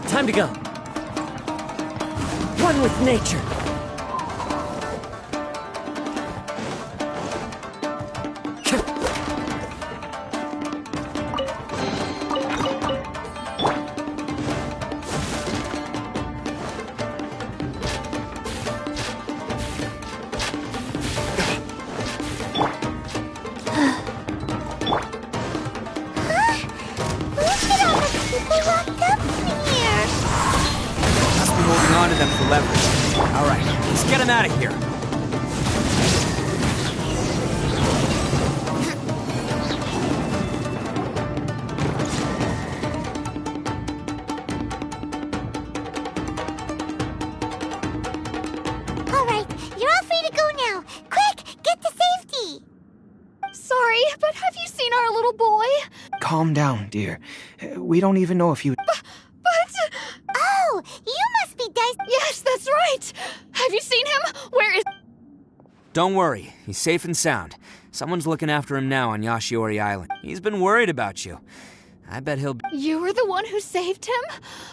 Time to go. One with nature. All right, let's get him out of here. All right, you're all free to go now. Quick, get to safety. Sorry, but have you seen our little boy? Calm down, dear. We don't even know if you... Oh, you must be Dice. Yes, that's right. Have you seen him? Where is... Don't worry, he's safe and sound. Someone's looking after him now on Yashiori Island. He's been worried about you. I bet he'll be... You were the one who saved him?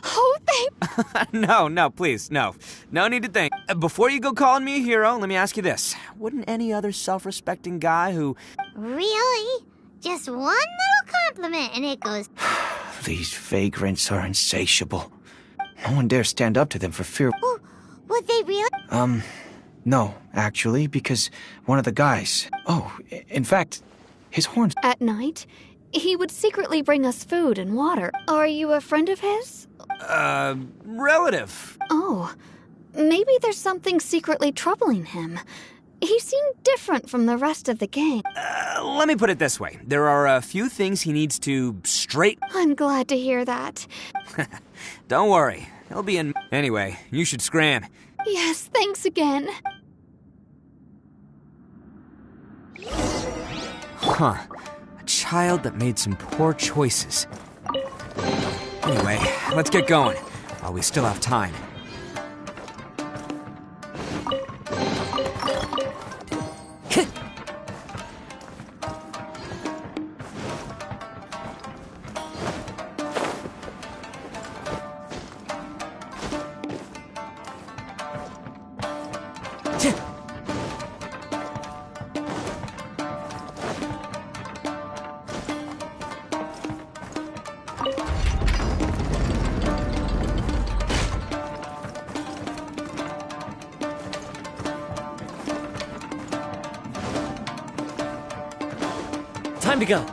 Oh, thank... No, please, no. No need to thank. Before you go calling me a hero, let me ask you this. Wouldn't any other self-respecting guy who... Really? Just one little compliment and it goes... These vagrants are insatiable. No one dares stand up to them for fear... Oh, would they really? No, actually, because one of the guys... Oh, in fact, his horns... At night, he would secretly bring us food and water. Are you a friend of his? Relative. Oh, maybe there's something secretly troubling him. He seemed different from the rest of the gang. Let me put it this way. There are a few things he needs to straighten. I'm glad to hear that. Don't worry. He'll be in... Anyway, you should scram. Yes, thanks again. Huh. A child that made some poor choices. Anyway, let's get going, while we still have time. Time to go.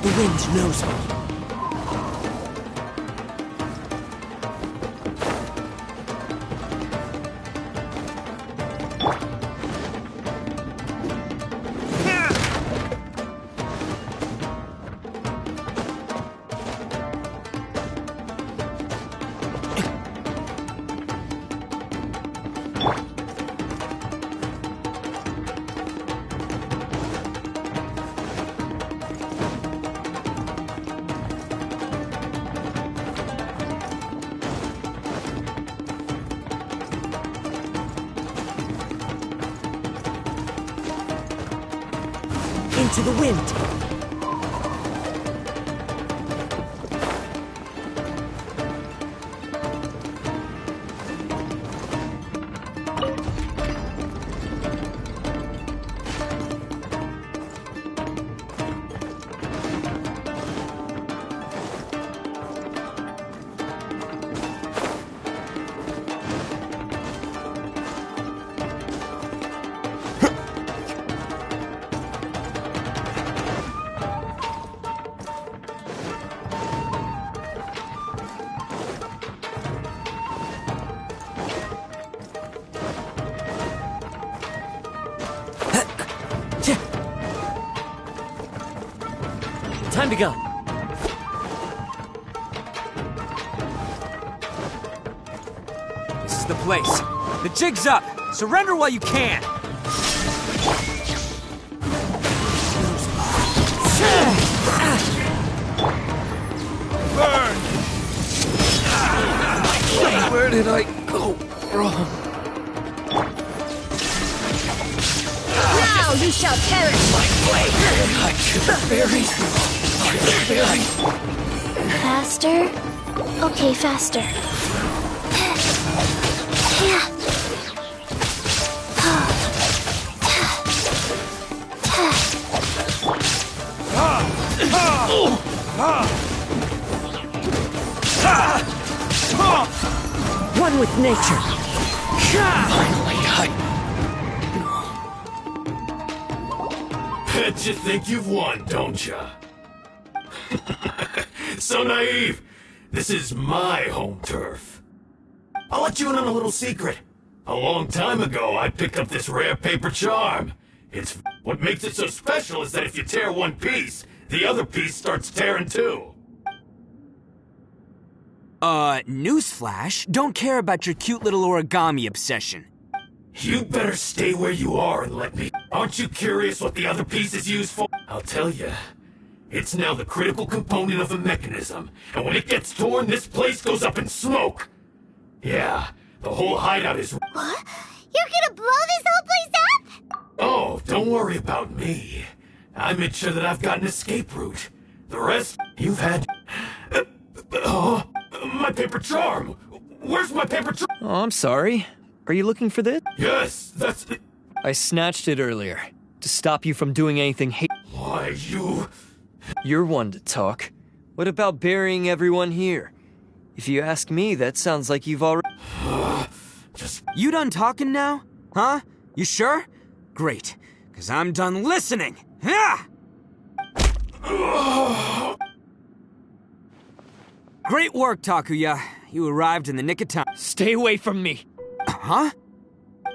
The wind knows me. Into the wind. Time to go. This is the place. The jig's up. Surrender while you can. Burn! Where did I go wrong? Now you shall perish! My blade! I should have buried. Faster? Okay, faster. One with nature. Finally, Bet you think you've won, don't ya? So naive. This is my home turf. I'll let you in on a little secret. A long time ago, I picked up this rare paper charm. What makes it so special is that if you tear one piece, the other piece starts tearing too. Newsflash, don't care about your cute little origami obsession. You better stay where you are and let me... Aren't you curious what the other piece is used for? I'll tell you. It's now the critical component of the mechanism, and when it gets torn, this place goes up in smoke! Yeah, the whole hideout is... What? You're gonna blow this whole place up? Oh, don't worry about me. I made sure that I've got an escape route. The rest, you've had... my paper charm! Where's my paper charm? Oh, I'm sorry. Are you looking for this? Yes, that's it. I snatched it earlier, to stop you from doing anything Why, you... You're one to talk. What about burying everyone here? If you ask me, that sounds like you've already... You done talking now? Huh? You sure? Great, because I'm done listening. Yeah! Great work, Takuya. You arrived in the nick of time. Stay away from me. Huh?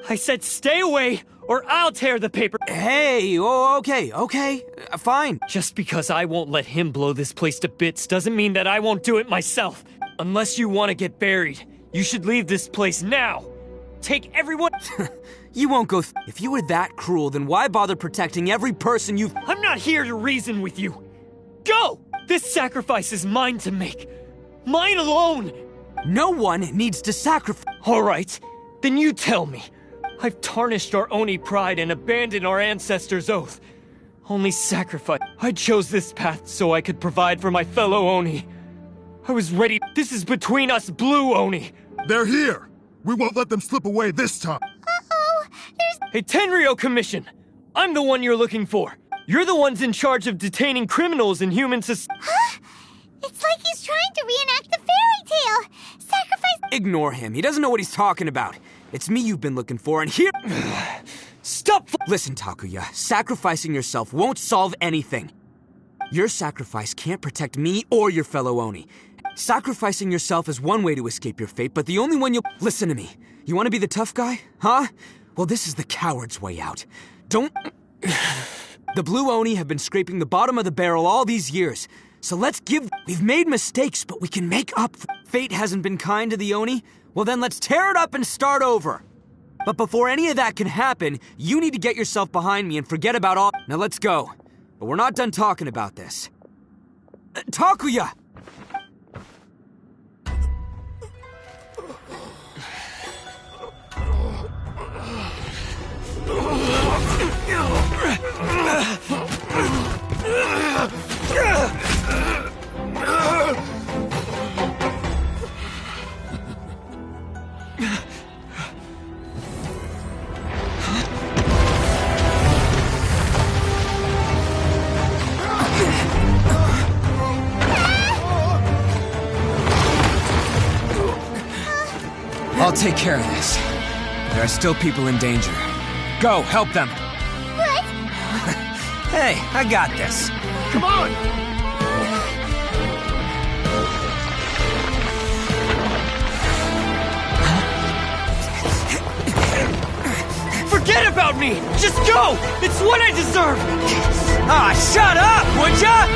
I said stay away, or I'll tear the paper. Hey, okay, fine. Just because I won't let him blow this place to bits doesn't mean that I won't do it myself. Unless you want to get buried, you should leave this place now. Take everyone... You won't go If you were that cruel, then why bother protecting every person you've... I'm not here to reason with you. Go! This sacrifice is mine to make. Mine alone! No one needs to sacrifice... All right, then you tell me. I've tarnished our Oni pride and abandoned our ancestors' oath. Only sacrifice. I chose this path so I could provide for my fellow Oni. I was ready. This is between us blue Oni. They're here. We won't let them slip away this time. Uh-oh, there's... Hey, Tenryo Commission. I'm the one you're looking for. You're the ones in charge of detaining criminals in human society. Huh? It's like he's trying to reenact the fairy tale. Sacrifice... Ignore him. He doesn't know what he's talking about. It's me you've been looking for, and here... Stop! Listen, Takuya. Sacrificing yourself won't solve anything. Your sacrifice can't protect me or your fellow Oni. Sacrificing yourself is one way to escape your fate, but the only one you'll... Listen to me. You want to be the tough guy? Huh? Well, this is the coward's way out. Don't... The blue Oni have been scraping the bottom of the barrel all these years. So let's give... We've made mistakes, but we can make up for... Fate hasn't been kind to the Oni? Well then let's tear it up and start over. But before any of that can happen, you need to get yourself behind me and forget about all... Now let's go. But we're not done talking about this. Takuya! I'll take care of this. There are still people in danger. Go, help them. What? Hey, I got this. Come on! Forget about me! Just go! It's what I deserve! Ah, shut up, would ya?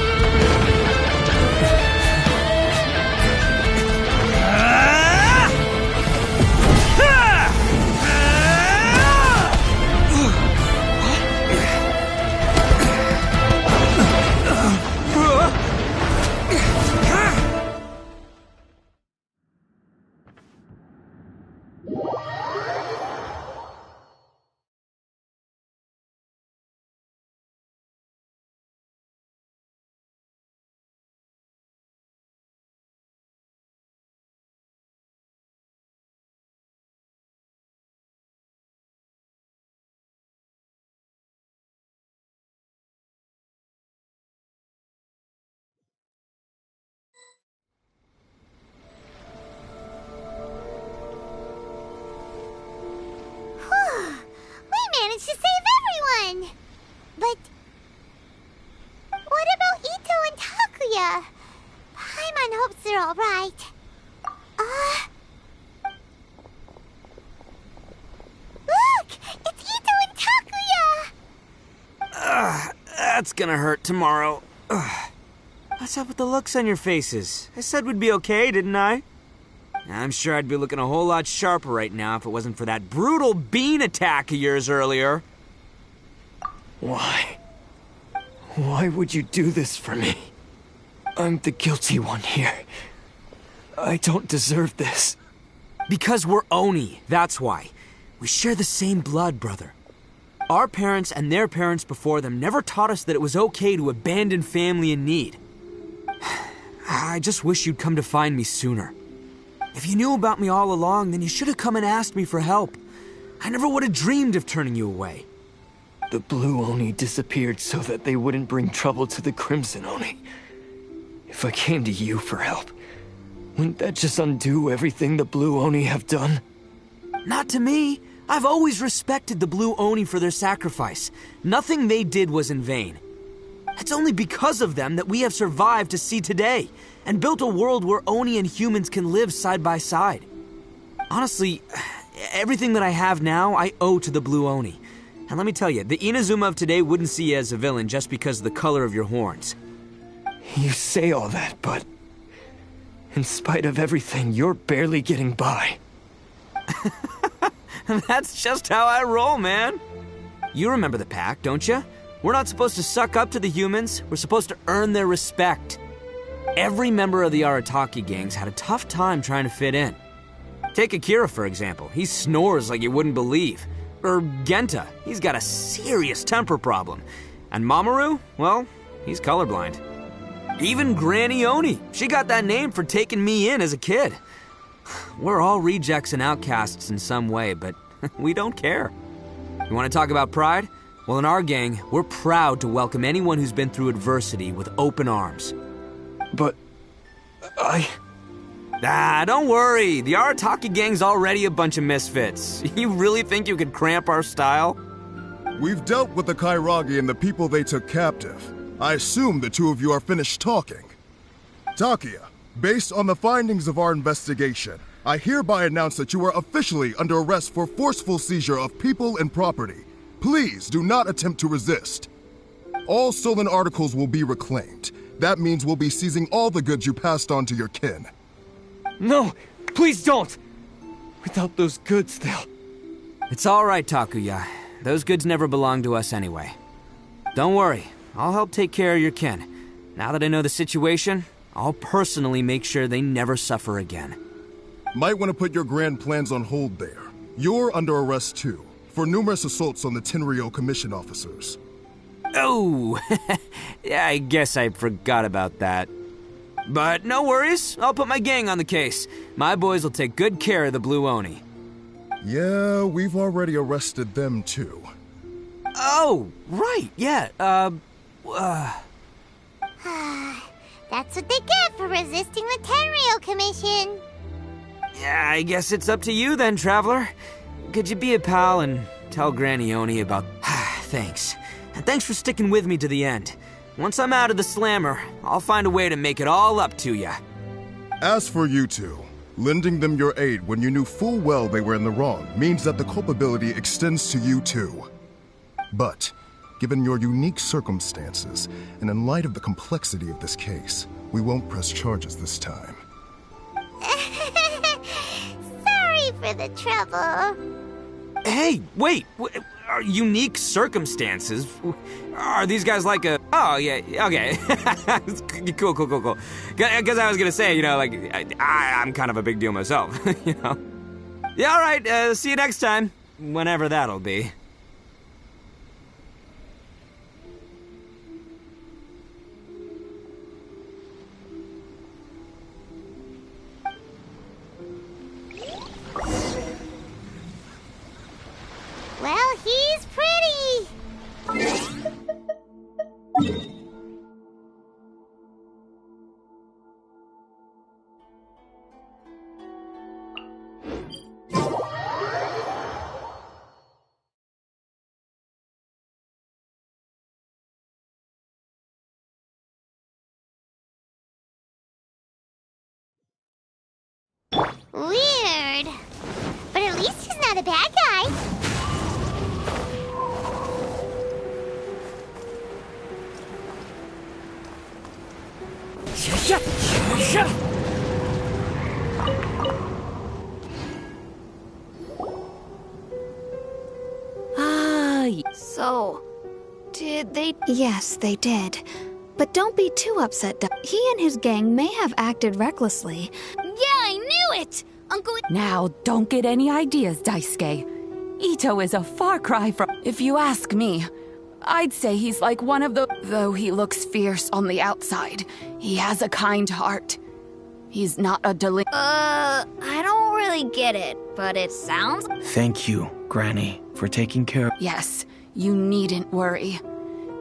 But what about Itto and Takuya? Paimon hopes they're all right. Look! It's Itto and Takuya! That's gonna hurt tomorrow. What's up with the looks on your faces? I said we'd be okay, didn't I? I'm sure I'd be looking a whole lot sharper right now if it wasn't for that brutal bean attack of yours earlier. Why? Why would you do this for me? I'm the guilty one here. I don't deserve this. Because we're Oni, that's why. We share the same blood, brother. Our parents and their parents before them never taught us that it was okay to abandon family in need. I just wish you'd come to find me sooner. If you knew about me all along, then you should have come and asked me for help. I never would have dreamed of turning you away. The Blue Oni disappeared so that they wouldn't bring trouble to the Crimson Oni. If I came to you for help, wouldn't that just undo everything the Blue Oni have done? Not to me. I've always respected the Blue Oni for their sacrifice. Nothing they did was in vain. It's only because of them that we have survived to see today, and built a world where Oni and humans can live side by side. Honestly, everything that I have now, I owe to the Blue Oni. And let me tell you, the Inazuma of today wouldn't see you as a villain just because of the color of your horns. You say all that, but in spite of everything, you're barely getting by. That's just how I roll, man. You remember the pact, don't you? We're not supposed to suck up to the humans. We're supposed to earn their respect. Every member of the Arataki gangs had a tough time trying to fit in. Take Akira, for example. He snores like you wouldn't believe. Or Genta. He's got a serious temper problem. And Mamoru, well, he's colorblind. Even Granny Oni. She got that name for taking me in as a kid. We're all rejects and outcasts in some way, but we don't care. You want to talk about pride? Well, in our gang, we're proud to welcome anyone who's been through adversity with open arms. But don't worry. The Arataki gang's already a bunch of misfits. You really think you could cramp our style? We've dealt with the Kairagi and the people they took captive. I assume the two of you are finished talking. Takia, based on the findings of our investigation, I hereby announce that you are officially under arrest for forceful seizure of people and property. Please do not attempt to resist. All stolen articles will be reclaimed. That means we'll be seizing all the goods you passed on to your kin. No, please don't! Without those goods, they'll... It's all right, Takuya. Those goods never belonged to us anyway. Don't worry, I'll help take care of your kin. Now that I know the situation, I'll personally make sure they never suffer again. Might want to put your grand plans on hold there. You're under arrest too, for numerous assaults on the Tenryou Commission officers. Oh, yeah, I guess I forgot about that. But no worries, I'll put my gang on the case. My boys will take good care of the Blue Oni. Yeah, we've already arrested them too. Oh, right, yeah, That's what they get for resisting the Tenryou Commission. Yeah, I guess it's up to you then, Traveler. Could you be a pal and tell Granny Oni about... Thanks. And thanks for sticking with me to the end. Once I'm out of the slammer, I'll find a way to make it all up to ya. As for you two, lending them your aid when you knew full well they were in the wrong means that the culpability extends to you too. But, given your unique circumstances, and in light of the complexity of this case, we won't press charges this time. Sorry for the trouble. Hey, wait! Unique circumstances? Are these guys like a... Oh, yeah, okay. Cool. Because I was gonna say, you know, like, I'm kind of a big deal myself, you know? Yeah, alright, see you next time. Whenever that'll be. Well, he's pretty. Weird. But at least he's not a bad guy. Did they? Yes, they did. But don't be too upset. He and his gang may have acted recklessly. Yeah, I knew it! Uncle... Now, don't get any ideas, Daisuke. Itto is a far cry from... If you ask me, I'd say he's like one of the... Though he looks fierce on the outside, he has a kind heart. He's not a I don't really get it, but it sounds... Thank you, Granny, for taking care of... Yes, you needn't worry.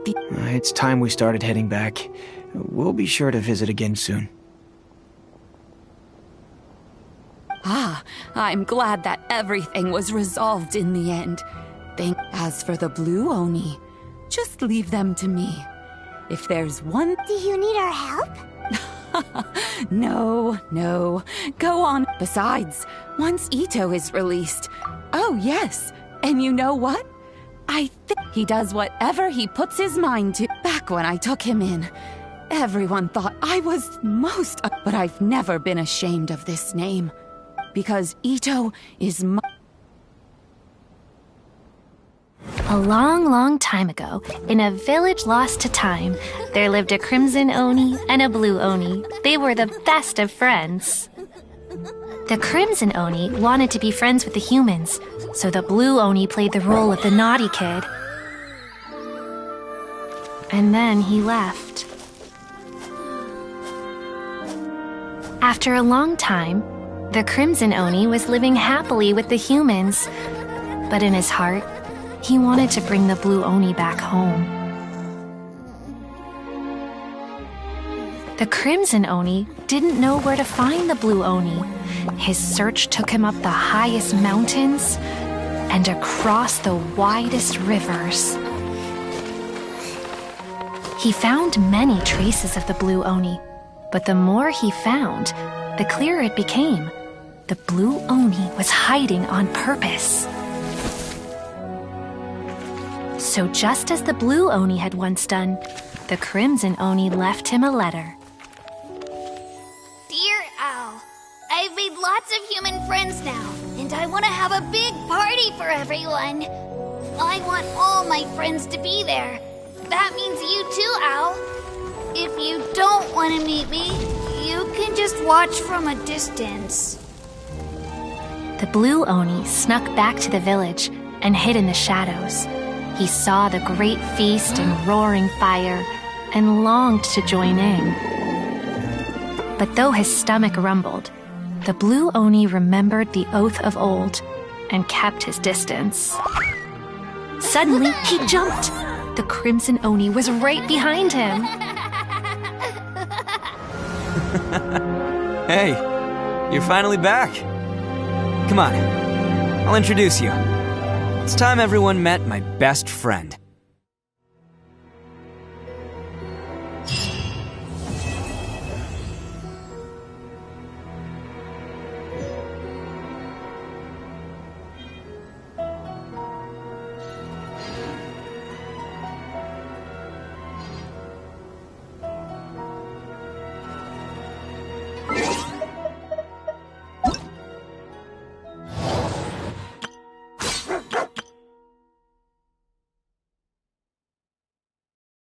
It's time we started heading back. We'll be sure to visit again soon. Ah, I'm glad that everything was resolved in the end. As for the Blue Oni, just leave them to me. If there's one... Do you need our help? No. Go on. Besides, once Itto is released... Oh, yes. And you know what? I think he does whatever he puts his mind to. Back when I took him in, everyone thought I was most... But I've never been ashamed of this name. Because Itto is my... A long time ago, in a village lost to time, there lived a Crimson Oni and a Blue Oni. They were the best of friends. The Crimson Oni wanted to be friends with the humans, so the Blue Oni played the role of the naughty kid. And then he left. After a long time, the Crimson Oni was living happily with the humans, but in his heart, he wanted to bring the Blue Oni back home. The Crimson Oni didn't know where to find the Blue Oni. His search took him up the highest mountains and across the widest rivers. He found many traces of the Blue Oni, but the more he found, the clearer it became. The Blue Oni was hiding on purpose. So just as the Blue Oni had once done, the Crimson Oni left him a letter. Dear Al, I've made lots of human friends now, and I want to have a big party for everyone. I want all my friends to be there. That means you too, Al. If you don't want to meet me, you can just watch from a distance. The Blue Oni snuck back to the village and hid in the shadows. He saw the great feast and roaring fire and longed to join in. But though his stomach rumbled, the Blue Oni remembered the oath of old and kept his distance. Suddenly, he jumped. The Crimson Oni was right behind him. Hey, you're finally back. Come on, I'll introduce you. It's time everyone met my best friend.